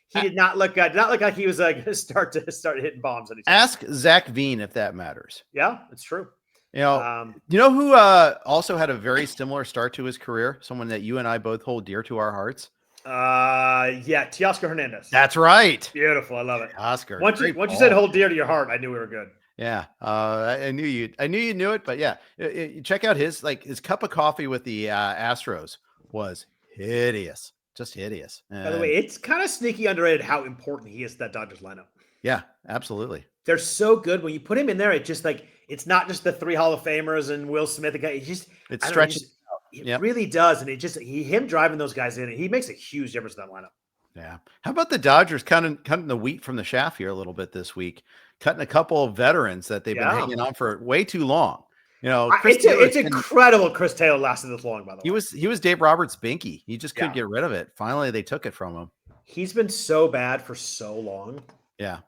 he did not look like he was going to start hitting bombs anytime. Ask Zach Veen if that matters. Yeah, it's true. You know who also had a very similar start to his career? Someone that you and I both hold dear to our hearts. Teoscar Hernandez. That's right. Beautiful. I love it. Oscar. Once you said hold dear to your heart, I knew we were good. Yeah. I knew you knew it, but yeah, check out his cup of coffee with the Astros was hideous. Just hideous. By the way, it's kind of sneaky underrated how important he is to that Dodgers lineup. Yeah, absolutely. They're so good. When you put him in there, it's just like, it's not just the 3 Hall of Famers and Will Smith. It stretches. It really does. And him driving those guys in, he makes a huge difference in that lineup. Yeah. How about the Dodgers cutting the wheat from the shaft here a little bit this week, cutting a couple of veterans that they've been hanging on for way too long. It's incredible Chris Taylor lasted this long, by the way. He was Dave Roberts' binky. He just couldn't get rid of it. Finally, they took it from him. He's been so bad for so long. Yeah.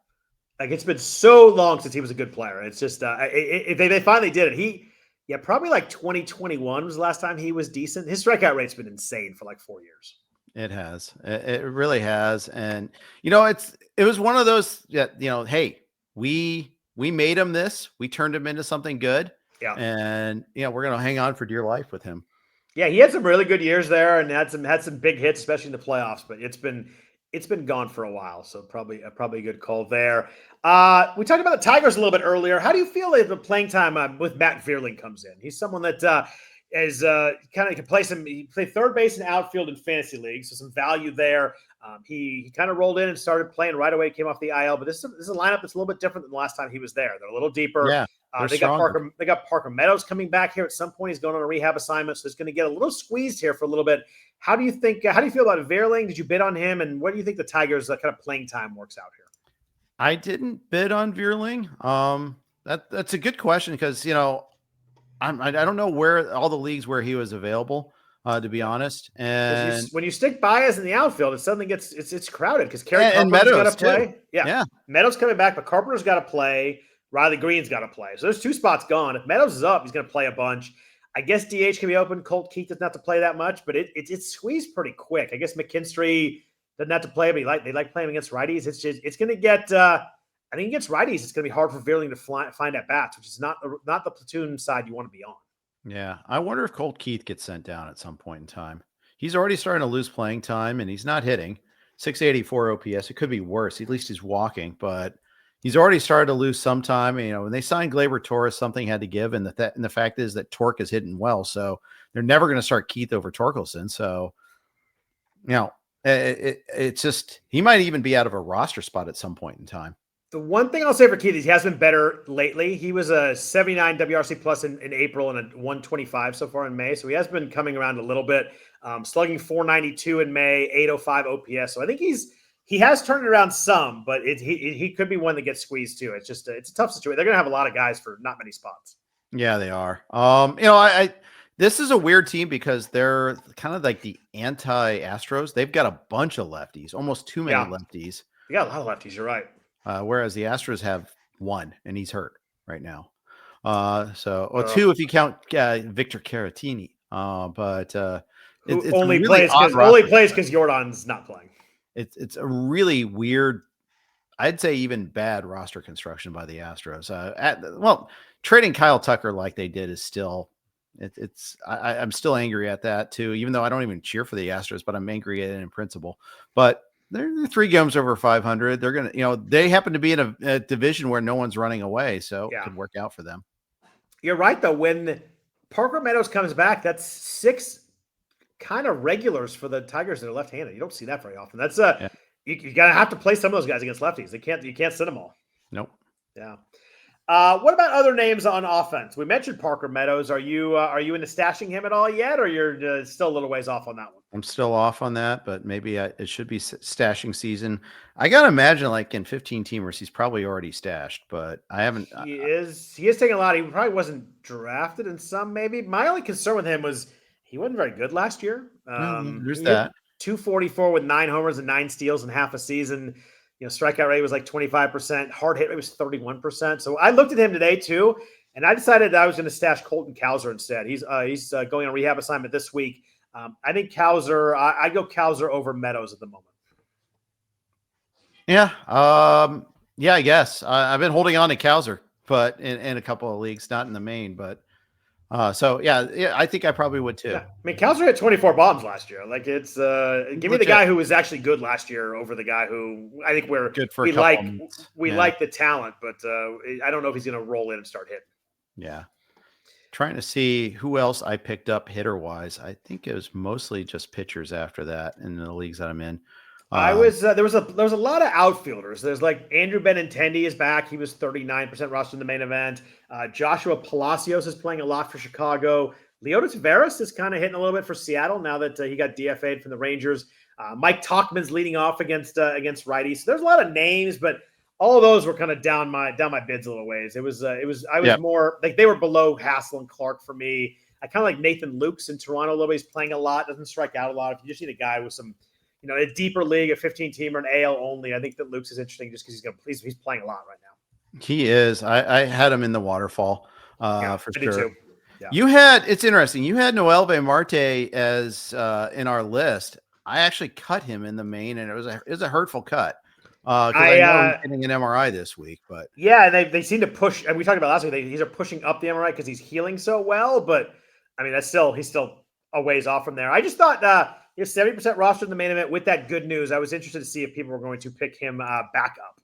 Like, it's been so long since he was a good player. It's just they finally did it. Probably like 2021 was the last time he was decent. His strikeout rate's been insane for like 4 years. It has. It really has. And it was one of those that, hey, we made him this. We turned him into something good. Yeah. And we're going to hang on for dear life with him. Yeah, he had some really good years there and had some big hits, especially in the playoffs, but it's been gone for a while, so probably a good call there. We talked about the Tigers a little bit earlier. How do you feel if the playing time with Matt Vierling comes in? He's someone that is kind of can play he played third base and outfield in fantasy leagues, so some value there. He kind of rolled in and started playing right away, came off the IL, but this is a lineup that's a little bit different than the last time he was there. They're a little deeper. Yeah, they got Parker Meadows coming back here at some point. He's going on a rehab assignment, so he's going to get a little squeezed here for a little bit. How do you feel about Vierling? Did you bid on him? And what do you think the Tigers' kind of playing time works out here? I didn't bid on Vierling. That's a good question because, I don't know where all the leagues where he was available, to be honest. And when you stick Baez in the outfield, it suddenly gets it's crowded because Kerry Carpenter's got to play. Too. Yeah, Meadows coming back, but Carpenter's got to play. Riley Green's got to play. So there's 2 spots gone. If Meadows is up, he's going to play a bunch. I guess DH can be open. Colt Keith doesn't have to play that much, but it's squeezed pretty quick. I guess McKinstry doesn't have to play, but they like playing against righties. It's going to get. I think against righties, it's going to be hard for Vierling to find at bats, which is not the platoon side you want to be on. Yeah, I wonder if Colt Keith gets sent down at some point in time. He's already starting to lose playing time, and he's not hitting 684 OPS. It could be worse. At least he's walking, but he's already started to lose some time. When they signed Gleyber Torres, something had to give, and the fact is that Torque is hitting well, so they're never going to start Keith over Torkelson. So, it's just he might even be out of a roster spot at some point in time. The one thing I'll say for Keith is he has been better lately. He was a 79 WRC plus in April and a 125 so far in May. So he has been coming around a little bit, slugging 492 in May, 805 OPS. So I think he's he has turned it around some, but he could be one that gets squeezed too. It's just it's a tough situation. They're going to have a lot of guys for not many spots. Yeah, they are. I this is a weird team because they're kind of like the anti-Astros. They've got a bunch of lefties, almost too many lefties. They got a lot of lefties. You're right. Whereas the Astros have one, and he's hurt right now. Two if you count Victor Caratini. It's only really plays because Jordan's not playing. It's a really weird, I'd say even bad roster construction by the Astros. Trading Kyle Tucker like they did is still, I'm still angry at that too, even though I don't even cheer for the Astros, but I'm angry at it in principle. But they're 3 games over 500. They're going to, they happen to be in a division where no one's running away. So it could work out for them. You're right, though. When Parker Meadows comes back, that's 6 kind of regulars for the Tigers that are left-handed. You don't see that very often. That's you gotta have to play some of those guys against lefties. You can't sit them all. Nope. Yeah. What about other names on offense? We mentioned Parker Meadows. Are you into stashing him at all yet, or you're still a little ways off on that one? I'm still off on that, but maybe it should be stashing season. I gotta imagine, like in 15 teamers, he's probably already stashed, but I haven't. He is taking a lot. He probably wasn't drafted in some. Maybe my only concern with him was he wasn't very good last year. There's that. 244 with 9 homers and 9 steals in half a season. Strikeout rate was like 25%. Hard hit rate was 31%. So I looked at him today too, and I decided that I was going to stash Colton Cowser instead. He's going on a rehab assignment this week. I think Cowser. I go Cowser over Meadows at the moment. Yeah. Yeah. I guess I've been holding on to Cowser, but in a couple of leagues, not in the main, but. I think I probably would too. Yeah. I mean, Cowser had 24 bombs last year. Like it's give me the guy who was actually good last year over the guy who I think we like the talent, but I don't know if he's going to roll in and start hitting. Yeah. Trying to see who else I picked up hitter wise. I think it was mostly just pitchers after that in the leagues that I'm in. There was a lot of outfielders. There's like Andrew Benintendi is back. He was 39% rostered in the main event. Joshua Palacios is playing a lot for Chicago. Leotis Veras is kind of hitting a little bit for Seattle now that he got DFA'd from the Rangers. Mike Tauchman's leading off against righties. So there's a lot of names, but all of those were kind of down my bids a little ways. I was more like they were below Hassel and Clark for me. I kind of like Nathan Lukes in Toronto a little bit. He's playing a lot, doesn't strike out a lot. If you just need a guy with some, a deeper league, a 15-teamer, an AL only, I think that Lukes is interesting just because he's playing a lot right now. He is. I had him in the waterfall for sure. Yeah. It's interesting. You had Noelvi Marte as in our list. I actually cut him in the main, and it was a hurtful cut. I know he's getting an MRI this week, but they seem to push. And we talked about last week. He's pushing up the MRI because he's healing so well. But I mean, he's still a ways off from there. I just thought he has 70% roster in the main event. With that good news, I was interested to see if people were going to pick him back up.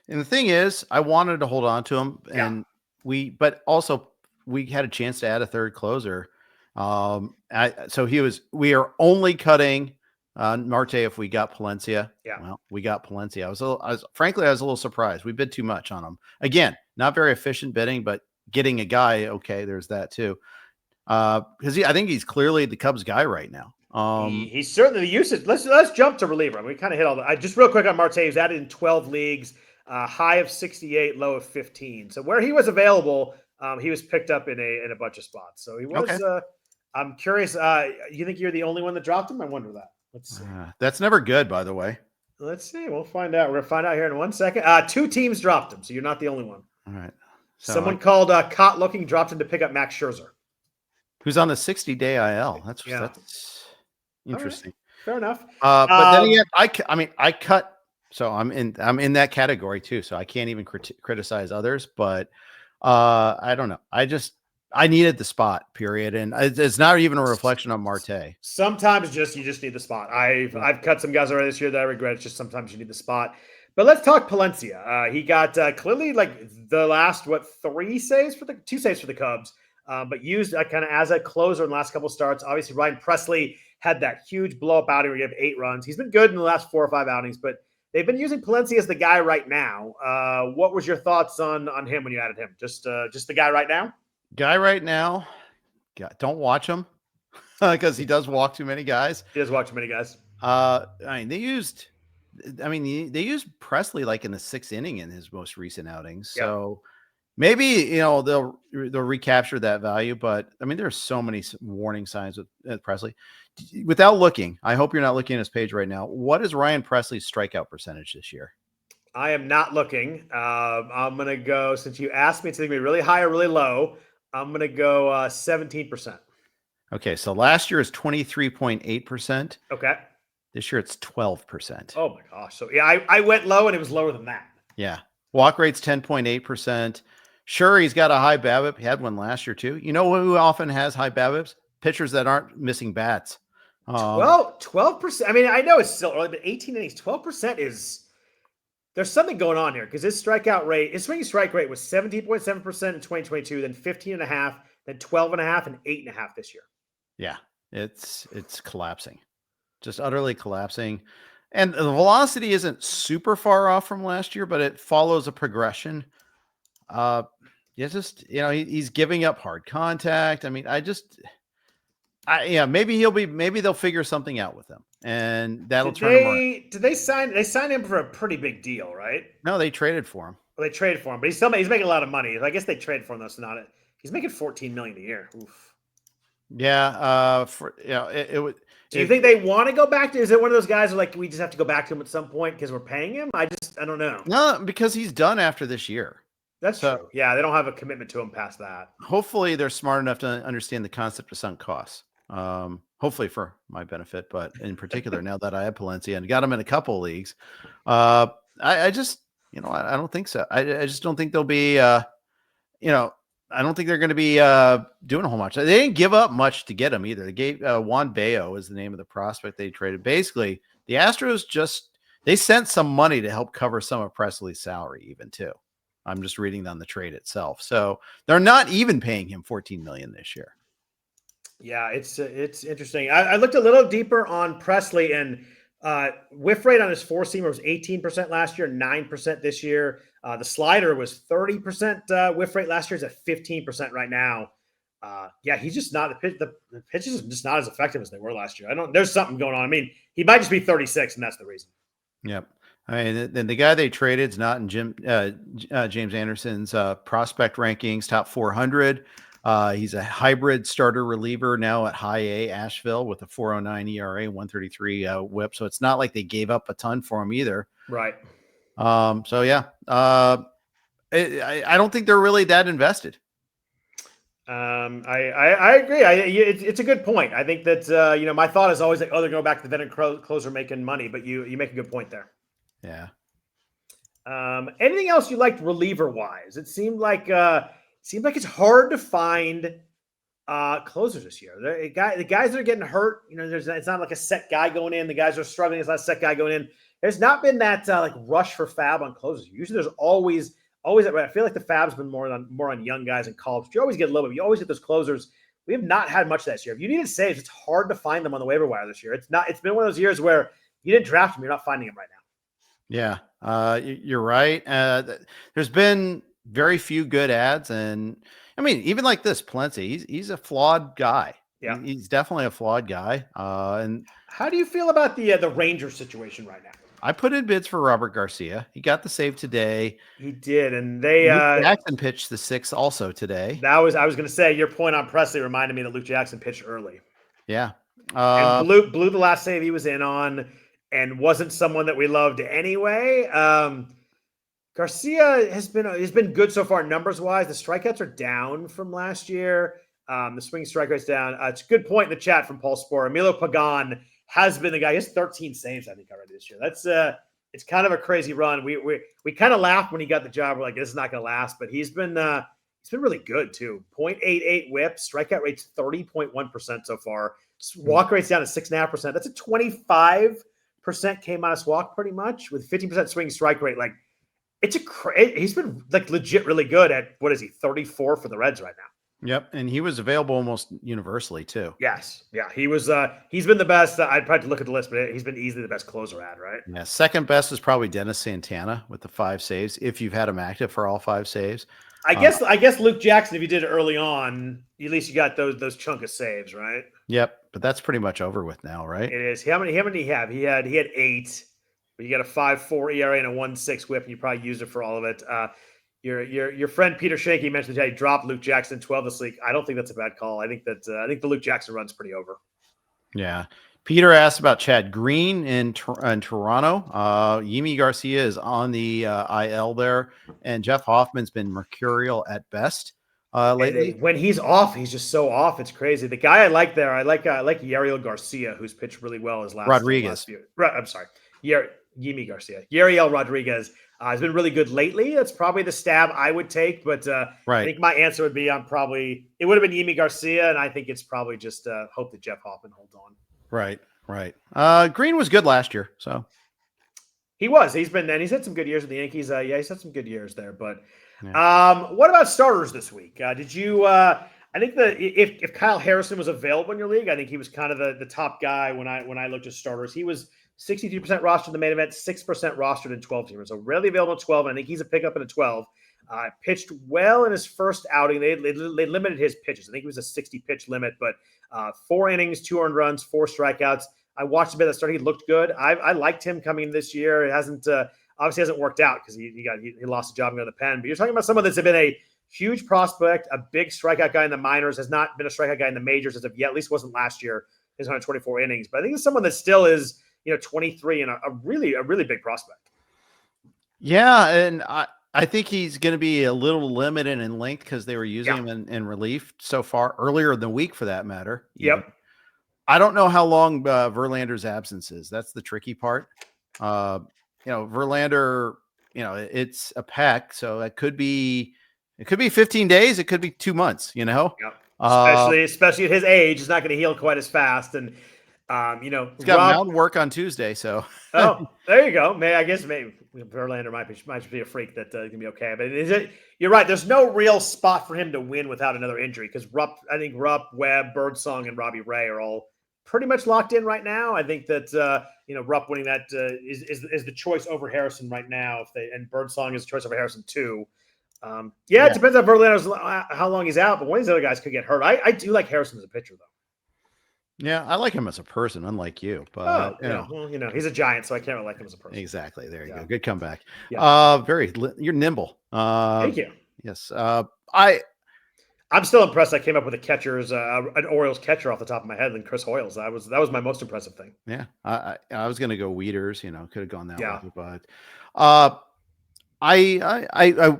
And the thing is, I wanted to hold on to him, and we had a chance to add a third closer. We are only cutting Marte if we got Palencia. Yeah. Well, we got Palencia. I was a little surprised. We bid too much on him. Again, not very efficient bidding, but getting a guy. Okay. There's that too. Cause I think he's clearly the Cubs guy right now. He's certainly the usage. Let's jump to reliever. We kind of hit all that. Just real quick on Marte. He was added in 12 leagues, high of 68, low of 15. So where he was available, he was picked up in a bunch of spots. So he was, okay. I'm curious. You think you're the only one that dropped him? I wonder that. Let's see. That's never good, by the way. Let's see. We'll find out. We're going to find out here in 1 second. 2 teams dropped him, so you're not the only one. All right. Someone called Cott Looking dropped him to pick up Max Scherzer, who's on the 60-day IL. That's interesting. Right. Fair enough. But then again, I cut. So I'm in that category too. So I can't even criticize others. But I don't know. I needed the spot, period. And it's not even a reflection on Marte. Sometimes you just need the spot. I've cut some guys already this year that I regret. It's just sometimes you need the spot. But let's talk Palencia. He got clearly like the last, 2 saves for the Cubs, but used kind of as a closer in the last couple of starts. Obviously, Ryan Presley had that huge blow-up outing where he had 8 runs. He's been good in the last 4 or 5 outings, but they've been using Palencia as the guy right now. What was your thoughts on him when you added him? Just the guy right now? Guy right now, don't watch him because he does walk too many guys. He does walk too many guys. I mean, they I mean, they used Presley like in the 6th inning in his most recent outings. Yeah. So maybe, they'll recapture that value. But I mean, there's so many warning signs with Presley. Without looking, I hope you're not looking at his page right now. What is Ryan Presley's strikeout percentage this year? I am not looking. I'm going to go, since you asked me, it's going to be really high or really low. I'm going to go 17%. Okay, so last year is 23.8%. Okay. This year it's 12%. Oh my gosh. So yeah, I went low and it was lower than that. Yeah. Walk rate's 10.8%. Sure, he's got a high BABIP. He had one last year too. You know who often has high BABIPs? Pitchers that aren't missing bats. 12%. I mean, I know it's still early, but 18 innings, 12% is, there's something going on here because his strikeout rate, his swinging strike rate was 17.7% in 2022, then 15.5, then 12.5, and 8.5 this year. Yeah, it's collapsing, just utterly collapsing. And the velocity isn't super far off from last year, but it follows a progression. He's giving up hard contact. I mean, maybe they'll figure something out with him, and that'll turn him around. Did they sign him for a pretty big deal, right? No, they traded for him. Well, they traded for him, but he's making a lot of money. I guess they traded for him though, so not it. He's making $14 million a year. Oof. Yeah. Do you think they want to go back to? Is it one of those guys who we just have to go back to him at some point because we're paying him? I don't know. No, because he's done after this year. That's true. Yeah, they don't have a commitment to him past that. Hopefully, they're smart enough to understand the concept of sunk costs. Hopefully for my benefit, but in particular, now that I have Palencia and got him in a couple of leagues, I don't think so. I just don't think they'll be, I don't think they're going to be doing a whole much. They didn't give up much to get him either. They gave Juan Bayo is the name of the prospect they traded. Basically, the Astros they sent some money to help cover some of Presley's salary even too. I'm just reading on the trade itself. So they're not even paying him $14 million this year. Yeah, it's interesting. I looked a little deeper on Presley, and whiff rate on his four-seamer was 18% last year, 9% this year. The slider was 30% whiff rate last year. It's at 15% right now. He's just not the pitches are just not as effective as they were last year. There's something going on. I mean, he might just be 36, and that's the reason. Yep. I mean, then the guy they traded is not in James Anderson's prospect rankings, top 400. He's a hybrid starter reliever now at high A Asheville with a 4.09 ERA, 133 whip. So it's not like they gave up a ton for him either. Right. I don't think they're really that invested. I agree. It's a good point. I think that, my thought is always they're going back to the veteran closer making money, but you make a good point there. Yeah. Anything else you liked reliever wise? It seemed like it's hard to find closers this year. The guys that are getting hurt, it's not like a set guy going in. The guys are struggling. It's not a set guy going in. There's not been that rush for FAAB on closers. Usually there's always I feel like the FAAB's been more on young guys and call-ups. You always get a little bit. You always get those closers. We have not had much this year. If you needed saves, it's hard to find them on the waiver wire this year. It's been one of those years where you didn't draft them. You're not finding them right now. Yeah, you're right. There's been very few good ads, and I mean, even like this, Palencia, he's a flawed guy. Yeah, he's definitely a flawed guy. And how do you feel about the Ranger situation right now? I put in bids for Robert Garcia. He got the save today. He did, and they Luke Jackson pitched the 6th also today. I was going to say your point on Presley reminded me that Luke Jackson pitched early. Yeah, and blew the last save he was in on, and wasn't someone that we loved anyway. Garcia has been good so far numbers wise. The strikeouts are down from last year. The swing strike rate's down. It's a good point in the chat from Paul Sporer. Emilio Pagan has been the guy. He has 13 saves, I think, already this year. That's it's kind of a crazy run. We kind of laughed when he got the job. We're like, this is not going to last, but he's been really good too. 0.88 whip, strikeout rate's 30.1% so far. Walk rate's down to 6.5%. That's a 25% K minus walk pretty much with 15% swing strike rate. Like he's been legit really good at, what is he, 34 for the Reds right now. Yep, and he was available almost universally too. Yes, yeah, he was. He's been the best. I'd probably look at the list, but he's been easily the best closer ad, right? Yeah, second best is probably Dennis Santana with the 5 saves. If you've had him active for all 5 saves, I guess Luke Jackson, if you did it early on, at least you got those chunk of saves, right? Yep, but that's pretty much over with now, right? It is. How many did he have? He had 8. You got a 5.4 ERA and a 1.6 WHIP, and you probably used it for all of it. Your friend Peter Shanky mentioned that he dropped Luke Jackson 12 this week. I don't think that's a bad call. I think the Luke Jackson run's pretty over. Yeah. Peter asked about Chad Green in Toronto. Yimi Garcia is on the IL there, and Jeff Hoffman's been mercurial at best lately. When he's off, he's just so off. It's crazy. The guy I like there, I like Yariel Garcia, who's pitched really well his last year. I'm sorry, Yimi Garcia. Yariel Rodriguez has been really good lately. That's probably the stab I would take, but I think my answer would be it would have been Yimi Garcia, and I think it's probably just hope that Jeff Hoffman holds on. Right. Green was good last year, so he's had some good years with the Yankees. He's had some good years there. But what about starters this week? Did you? I think if Kyle Harrison was available in your league, I think he was kind of the top guy when I looked at starters. He was 63% rostered in the main event, 6% rostered in 12 teamers. So rarely available in 12. And I think he's a pickup in a 12. Pitched well in his first outing. They limited his pitches. I think it was a 60 pitch limit, but 4 innings, 2 earned runs, 4 strikeouts. I watched a bit of the start. He looked good. I liked him coming this year. It obviously hasn't worked out because he lost a job in the pen. But you're talking about someone that's been a huge prospect, a big strikeout guy in the minors, has not been a strikeout guy in the majors as of yet. At least wasn't last year. His 124 innings. But I think it's someone that still is 23 and a really big prospect. Yeah, and I think he's going to be a little limited in length because they were using him in relief so far earlier in the week, for that matter. Yep. I don't know how long Verlander's absence is. That's the tricky part. Verlander, it's a pec, so it could be 15 days. It could be 2 months, Yep. Especially at his age, it's not going to heal quite as fast. And, he's got mountain work on Tuesday. So, there you go. I guess maybe Verlander might be a freak that can be okay. But you're right. There's no real spot for him to win without another injury because I think Rupp, Webb, Birdsong, and Robbie Ray are all pretty much locked in right now. I think that Rupp winning that is the choice over Harrison right now. And Birdsong is the choice over Harrison too. It depends on Verlander's how long he's out, but one of these other guys could get hurt. I do like Harrison as a pitcher though. Yeah, I like him as a person, unlike you. But he's a Giant, so I can't really like him as a person. Exactly. There you go. Good comeback. Yeah. You're nimble. Thank you. Yes. I'm still impressed. I came up with an Orioles catcher off the top of my head than Chris Hoyles. That was my most impressive thing. Yeah, I was going to go Weeders. Could have gone that way, but I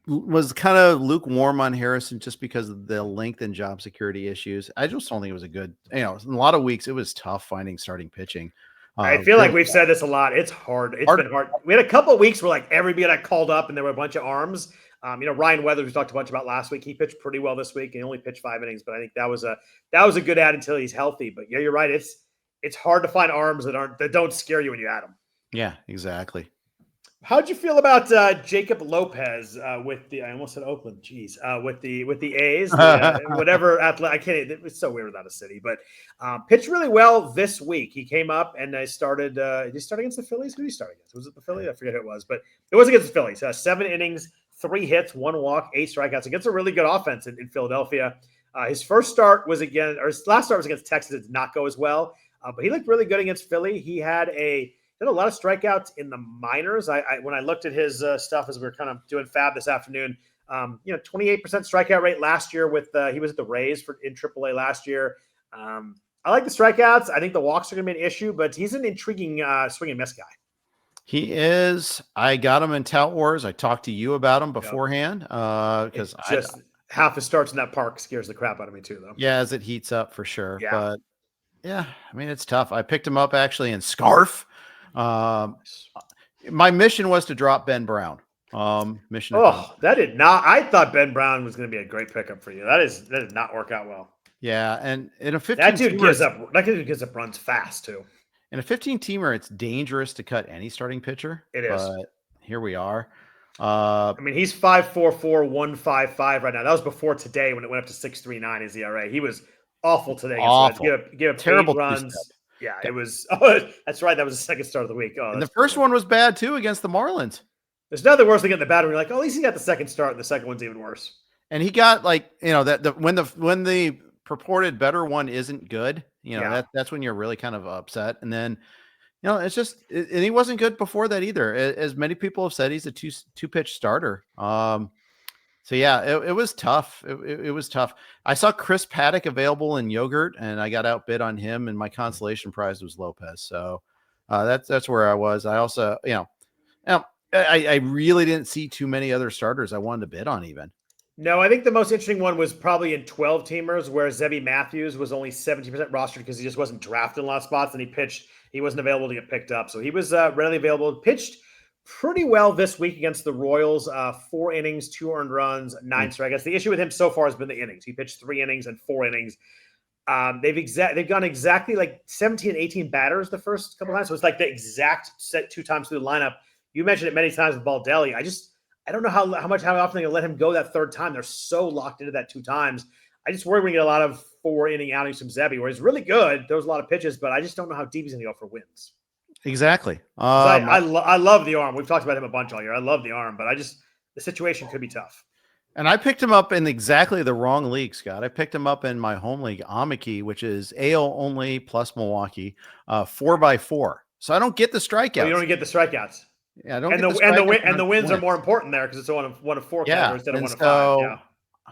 was kind of lukewarm on Harrison just because of the length and job security issues. I just don't think it was a good. In a lot of weeks, it was tough finding starting pitching. I feel like we've said this a lot. It's hard. It's been hard. We had a couple of weeks where everybody got called up and there were a bunch of arms. Ryan Weathers, we talked a bunch about last week. He pitched pretty well this week and he only pitched 5 innings, but I think that was a good ad until he's healthy. But yeah, you're right. It's hard to find arms that don't scare you when you add them. Yeah, exactly. How'd you feel about Jacob Lopez with I almost said Oakland, with the A's, whatever athletic? I can't. It's so weird without a city, but pitched really well this week. He came up and I started. Did he start against the Phillies? Who did he start against? Was it the Phillies? I forget who it was, but it was against the Phillies. 7 innings, 3 hits, 1 walk, 8 strikeouts against a really good offense in Philadelphia. His last start was against Texas. It did not go as well, but he looked really good against Philly. He had a lot of strikeouts in the minors. When I looked at his stuff as we were kind of doing FAAB this afternoon, 28% strikeout rate last year he was at the Rays in AAA last year. I like the strikeouts. I think the walks are going to be an issue, but he's an intriguing swing and miss guy. He is. I got him in Tout Wars. I talked to you about him beforehand because half the starts in that park scares the crap out of me too, though. Yeah, as it heats up for sure. Yeah. But yeah, it's tough. I picked him up actually in Scarf. My mission was to drop Ben Brown. That did not. I thought Ben Brown was going to be a great pickup for you. That did not work out well. Yeah, and in a 15 that dude gives up runs fast too. In a 15-teamer, it's dangerous to cut any starting pitcher. It is. But here we are. He's 5.44, 1.55 right now. That was before today when it went up to 6.39 his ERA. He was awful today. Awful. Give up terrible runs. Yeah, it was. Oh, that's right. That was the second start of the week. And the first one was bad too against the Marlins. There's nothing worse than getting the bad one. You're like, at least he got the second start, and the second one's even worse. And he got when the purported better one isn't good, that's when you're really kind of upset. And then It's just, and he wasn't good before that either. As many people have said, he's a two pitch starter. So yeah, it was tough. It was tough. I saw Chris Paddock available in yogurt, and I got outbid on him, and my consolation prize was Lopez. So that's where I was. I also, I really didn't see too many other starters I wanted to bid on even. No, I think the most interesting one was probably in 12 teamers, where Zebby Matthews was only 17% rostered because he just wasn't drafted in a lot of spots, and he wasn't available to get picked up. So he was readily available. Pitched pretty well this week against the Royals. 4 innings, 2 earned runs, 9 strikeouts. The issue with him so far has been the innings. He pitched 3 innings and 4 innings. They've gone exactly like 17 and 18 batters the first couple of times. So it's like the exact set 2 times through the lineup. You mentioned it many times with Baldelli. I don't know how often they're going to let him go that 3rd time. They're so locked into that 2 times. I just worry we're going to get a lot of 4-inning outings from Zebby, where he's really good. There was a lot of pitches, but I just don't know how deep he's going to go for wins. Exactly. I love the arm. We've talked about him a bunch all year. I love the arm, but the situation could be tough. And I picked him up in exactly the wrong league, Scott. I picked him up in my home league, Amiki, which is AL only plus Milwaukee, 4x4. So I don't get the strikeouts. You don't get the strikeouts. Yeah, I don't. And the wins are more important there because it's one of 4 categories instead of 1 of 5. Yeah.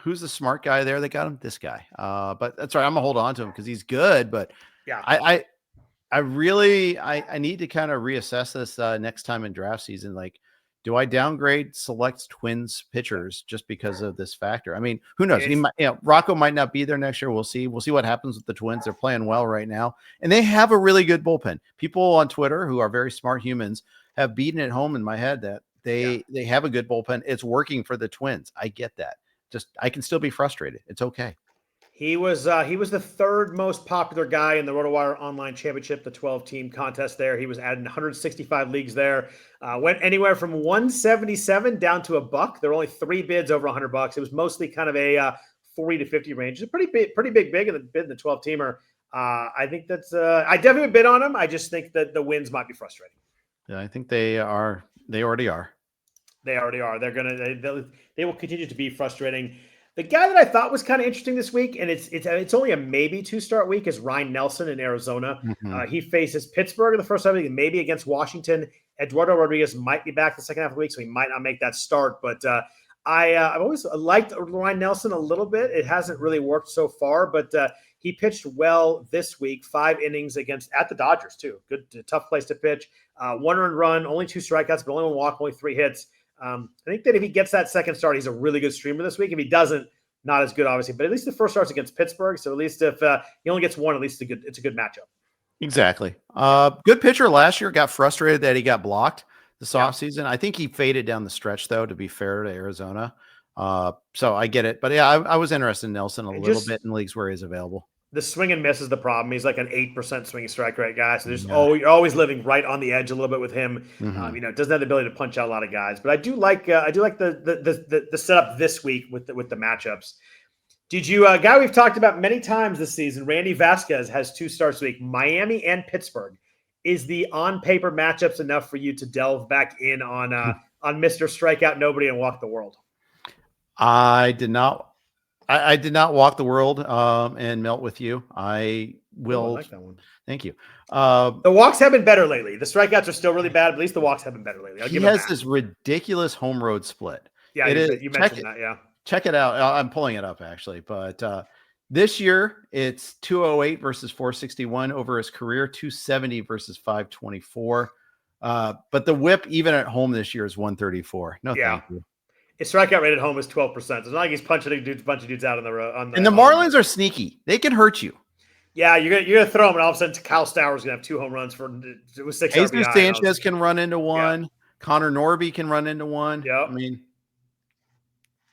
Who's the smart guy there that got him? This guy. But that's right. I'm gonna hold on to him because he's good. But yeah, I really need to kind of reassess this next time in draft season. Like, do I downgrade select Twins pitchers just because of this factor? I mean, who knows? Rocco might not be there next year. We'll see. We'll see what happens with the Twins. They're playing well right now, and they have a really good bullpen. People on Twitter who are very smart humans have beaten it home in my head that they have a good bullpen. It's working for the Twins. I get that. Just I can still be frustrated. It's okay. He was the 3rd most popular guy in the RotoWire Online Championship, the 12-team contest there. He was added in 165 leagues there. Went anywhere from 177 down to $1. There were only 3 bids over $100. It was mostly kind of a 40 to 50 range. It's a pretty big in the bid in the 12-teamer. I think that's I definitely bid on him. I just think that the wins might be frustrating. Yeah, I think they are. They already are. They already are. They will continue to be frustrating. The guy that I thought was kind of interesting this week, and it's only a maybe 2-start week, is Ryan Nelson in Arizona. Mm-hmm. He faces Pittsburgh in the first half of the week, maybe against Washington. Eduardo Rodriguez might be back the second half of the week, so he might not make that start. But I've always liked Ryan Nelson a little bit. It hasn't really worked so far, but he pitched well this week. 5 innings at the Dodgers too. Good, tough place to pitch. 1 earned run, only 2 strikeouts, but only 1 walk, only 3 hits. I think that if he gets that second start, he's a really good streamer this week. If he doesn't, not as good, obviously. But at least the first start's against Pittsburgh, so at least if he only gets 1, at least it's a good matchup. Exactly. Good pitcher last year. Got frustrated that he got blocked this offseason. I think he faded down the stretch, though, to be fair to Arizona. So I get it. But yeah, I was interested in Nelson a little bit in leagues where he's available. The swing and miss is the problem. He's like an 8% swing strike rate guy. So you're always living right on the edge a little bit with him. Mm-hmm. Doesn't have the ability to punch out a lot of guys. But I do like the setup this week with the matchups. Did you guy we've talked about many times this season? Randy Vasquez has 2 starts this week. Miami and Pittsburgh. Is the on paper matchups enough for you to delve back in on Mr. Strikeout Nobody and Walk the World? I did not walk the world and melt with you. I will. I like that one. Thank you. The walks have been better lately. The strikeouts are still really bad, but at least the walks have been better lately. He has this ridiculous home road split. Yeah, you mentioned that. Yeah. Check it out. I'm pulling it up actually, but this year it's 208 versus 461 over his career, 270 versus 524. But the whip even at home this year is 134. No, thank you. His strikeout rate at home is 12%. It's not like he's punching a bunch of dudes out on the road. And the Marlins are sneaky. They can hurt you. Yeah, you're gonna throw him, and all of a sudden Kyle Stowers gonna have 2 home runs with 6 Jesus RBI. Sanchez can run into 1. Yeah. Connor Norby can run into 1. Yeah, I mean,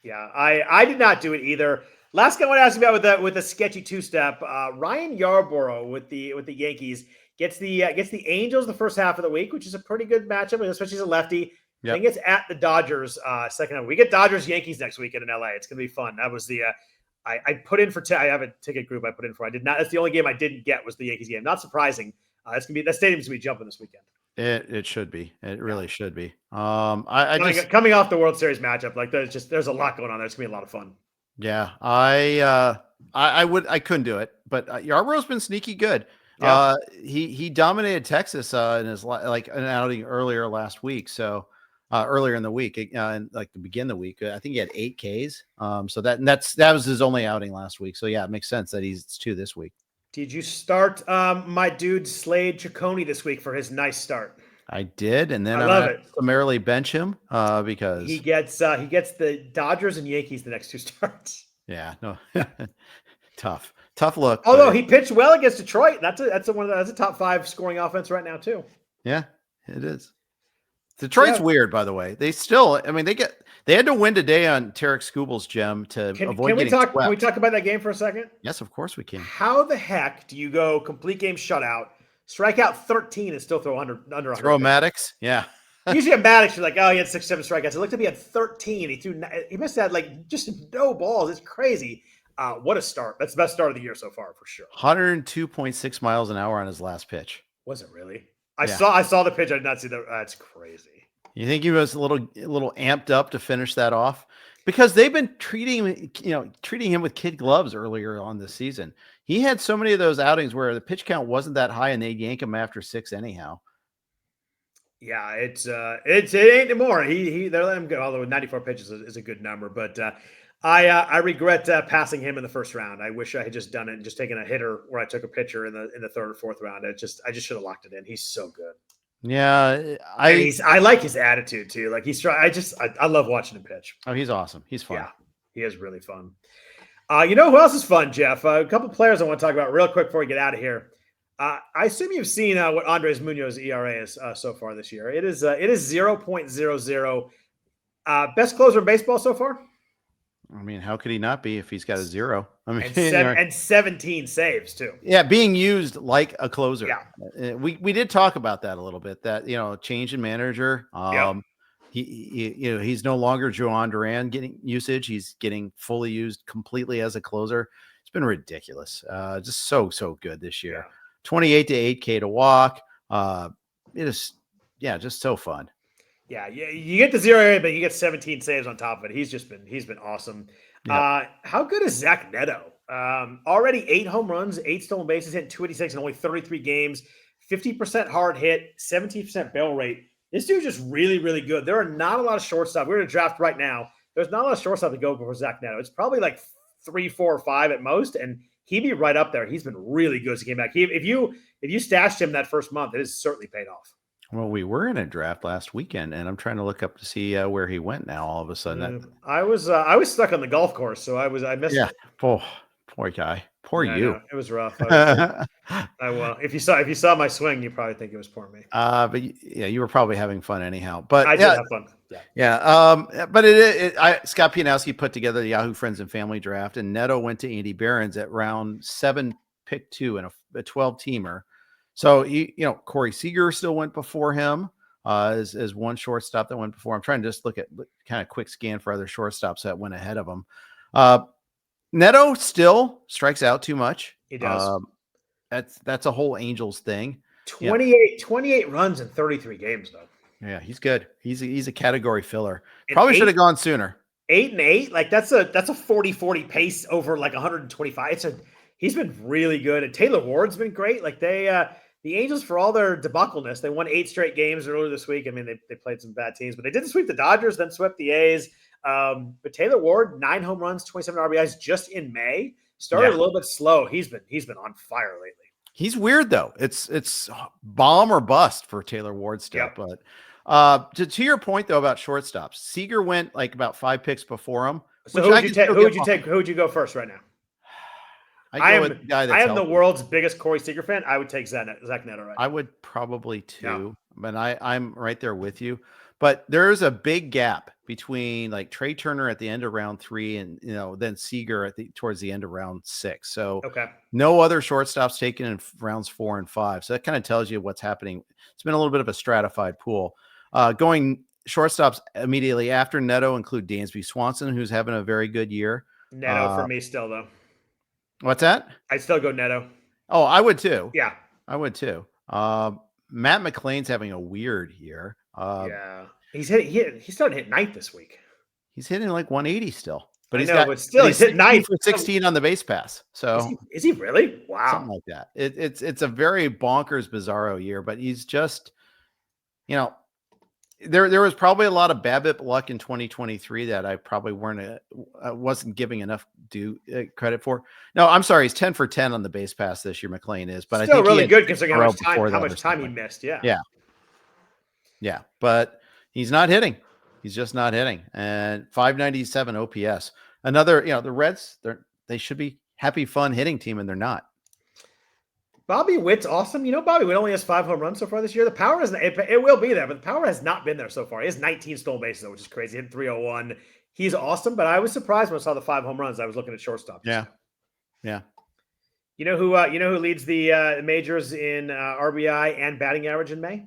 yeah, I did not do it either. Last guy I want to ask you about with a sketchy 2-step, Ryan Yarborough with the Yankees gets the Angels the first half of the week, which is a pretty good matchup, especially as a lefty. Yep. I think it's at the Dodgers second half. We get Dodgers Yankees next weekend in LA. It's gonna be fun. That was the I put in for I have a ticket group I put in for. I did not. That's the only game I didn't get was the Yankees game. Not surprising. That stadium's gonna be jumping this weekend. It should be. It really should be. Coming off the World Series matchup, like there's a lot going on there. It's gonna be a lot of fun. Yeah, I couldn't do it, but Yarborough's been sneaky good. Yeah. He dominated Texas in his like an outing earlier last week. So earlier in the week, and like to begin the week, I think he had 8 Ks. So that was his only outing last week. So yeah, it makes sense that he's 2 this week. Did you start my dude Slade Cecconi this week for his nice start? I did, and then I I'm love gonna it. summarily bench him because he gets the Dodgers and Yankees the next 2 starts. Yeah, no, tough look. Although he pitched well against Detroit, that's a top 5 scoring offense right now too. Yeah, it is. Detroit's weird, by the way. They still, I mean, they had to win today on Tarek Skubal's gem to avoid getting swept. Can we talk about that game for a second? Yes, of course we can. How the heck do you go complete game shutout, strike out 13, and still throw under 100? Throw Maddox? Yeah. Usually at Maddox, you're like, oh, he had 6, 7 strikeouts. It looked like he had 13. He must have had like just no balls. It's crazy. What a start. That's the best start of the year so far for sure. 102.6 miles an hour on his last pitch. Was it really? I saw the pitch. I did not see that. That's crazy. You think he was a little amped up to finish that off? Because they've been treating him with kid gloves earlier on this season. He had so many of those outings where the pitch count wasn't that high and they'd yank him after 6 anyhow. Yeah, it ain't anymore. They're letting him go. Although 94 pitches is a good number, but I regret passing him in the first round. I wish I had just done it and just taken a hitter where I took a pitcher in the 3rd or 4th round. I just should have locked it in. He's so good. Yeah, I like his attitude too. Like I love watching him pitch. Oh, he's awesome. He's fun. Yeah, he is really fun. You know who else is fun, Jeff? A couple players I want to talk about real quick before we get out of here. I assume you've seen what Andres Munoz ERA is so far this year. It is 0.00. Best closer in baseball so far. I mean, how could he not be if he's got a 0? I mean, and 17 saves too. Yeah, being used like a closer. Yeah, we did talk about that a little bit. That change in manager. He's no longer Joan Duran getting usage. He's getting fully used completely as a closer. It's been ridiculous. Just so good this year. Yeah. 28 to 8K to walk. It is, just so fun. Yeah, you get the 0, but you get 17 saves on top of it. He's been awesome. Yep. How good is Zach Neto? Already 8 home runs, 8 stolen bases, hit 286 in only 33 games, 50% hard hit, 17% barrel rate. This dude's just really, really good. There are not a lot of shortstop. We're in a draft right now. There's not a lot of shortstop to go before Zach Neto. It's probably like 3, 4, or 5 at most, and he'd be right up there. He's been really good as he came back. If you stashed him that first month, it has certainly paid off. Well, we were in a draft last weekend, and I'm trying to look up to see where he went now. All of a sudden, I was stuck on the golf course, so I missed. Yeah, poor guy, poor you. It was rough. If you saw my swing, you probably think it was poor me. But you were probably having fun anyhow. But I did have fun. But Scott Pianowski put together the Yahoo Friends and Family draft, and Neto went to Andy Behrens at round 7, pick 2 in a 12-teamer. So Corey Seager still went before him as one shortstop that went before. I'm trying to just look at kind of quick scan for other shortstops that went ahead of him. Neto still strikes out too much. He does. That's a whole Angels thing. 28 runs in 33 games though. Yeah, he's good. He's a category filler. Probably should have gone sooner. 8-8, like that's a 40-40 pace over like 125. He's been really good, and Taylor Ward's been great. Like the Angels, for all their debacleness, they won 8 straight games earlier this week. I mean, they played some bad teams, but they didn't sweep the Dodgers, then swept the A's. But Taylor Ward, 9 home runs, 27 RBIs just in May. Started a little bit slow. He's been on fire lately. He's weird though. It's bomb or bust for Taylor Ward still. Yep. But to your point though about shortstops, Seager went like about 5 picks before him. So who would you go first right now? I am the world's biggest Corey Seager fan. I would take Zach Neto right now. I would probably too, but I'm right there with you. But there's a big gap between like Trey Turner at the end of round 3 and then Seager towards the end of round 6. So no other shortstops taken in rounds 4 and 5. So that kind of tells you what's happening. It's been a little bit of a stratified pool. Going shortstops immediately after Neto include Dansby Swanson, who's having a very good year. Neto for me still though. What's that? I'd still go Neto. Oh, I would too. Yeah. I would too. Matt McLean's having a weird year. He started hitting 9th this week. He's hitting like 180 still. but but still, he's hit 16 for 16 on the base pass. So is he really? Wow. Something like that. It's a very bonkers, bizarro year, but he's just, there was probably a lot of BABIP luck in 2023 that I probably wasn't giving enough credit for. No, I'm sorry. He's 10 for 10 on the base pass this year. McLean is, but still I think really good considering how much time he something. missed. Yeah. Yeah. Yeah. But he's not hitting. He's just not hitting. And 597 OPS. Another, the Reds, they should be happy, fun hitting team, and they're not. Bobby Witt's awesome. Bobby Witt only has 5 home runs so far this year. The power it will be there, but the power has not been there so far. He has 19 stolen bases, which is crazy. He hit 301. He's awesome, but I was surprised when I saw the 5 home runs. I was looking at shortstop. Yeah. Yeah. You know who leads the majors in RBI and batting average in May?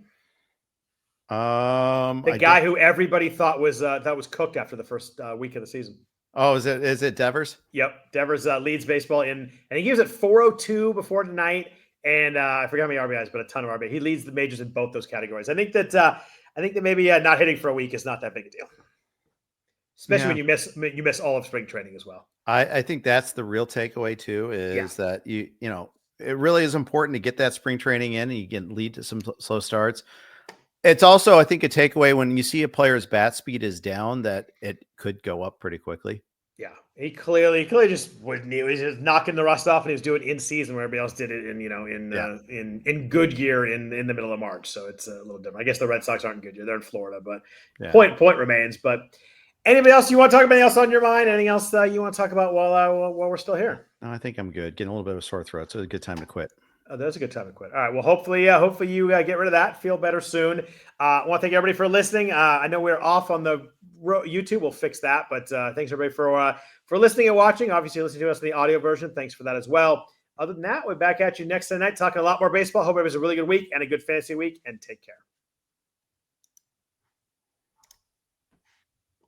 The guy who everybody thought was cooked after the first week of the season. Oh, is it Devers? Yep, Devers leads baseball and he gives it 402 before tonight, and I forgot how many RBIs, but a ton of RBI. He leads the majors in both those categories. I think that maybe not hitting for a week is not that big a deal, especially when you miss all of spring training as well. I think that's the real takeaway too, is that it really is important to get that spring training in, and you can lead to some slow starts. It's also, I think, a takeaway when you see a player's bat speed is down, that it could go up pretty quickly. Yeah, he clearly just wouldn't. He was just knocking the rust off, and he was doing it in season where everybody else did it in good year in the middle of March. So it's a little different. I guess the Red Sox aren't in good year; they're in Florida, but point remains. But anybody else you want to talk about? Anything else on your mind? Anything else you want to talk about while we're still here? No, I think I'm good. Getting a little bit of a sore throat, so it's a good time to quit. Oh, that's a good time to quit. All right. Well, hopefully you get rid of that. Feel better soon. I want to thank everybody for listening. I know we're off on the YouTube. We'll fix that. But thanks everybody for listening and watching. Obviously, listening to us in the audio version. Thanks for that as well. Other than that, we're back at you next night talking a lot more baseball. Hope everybody's a really good week and a good fantasy week. And take care.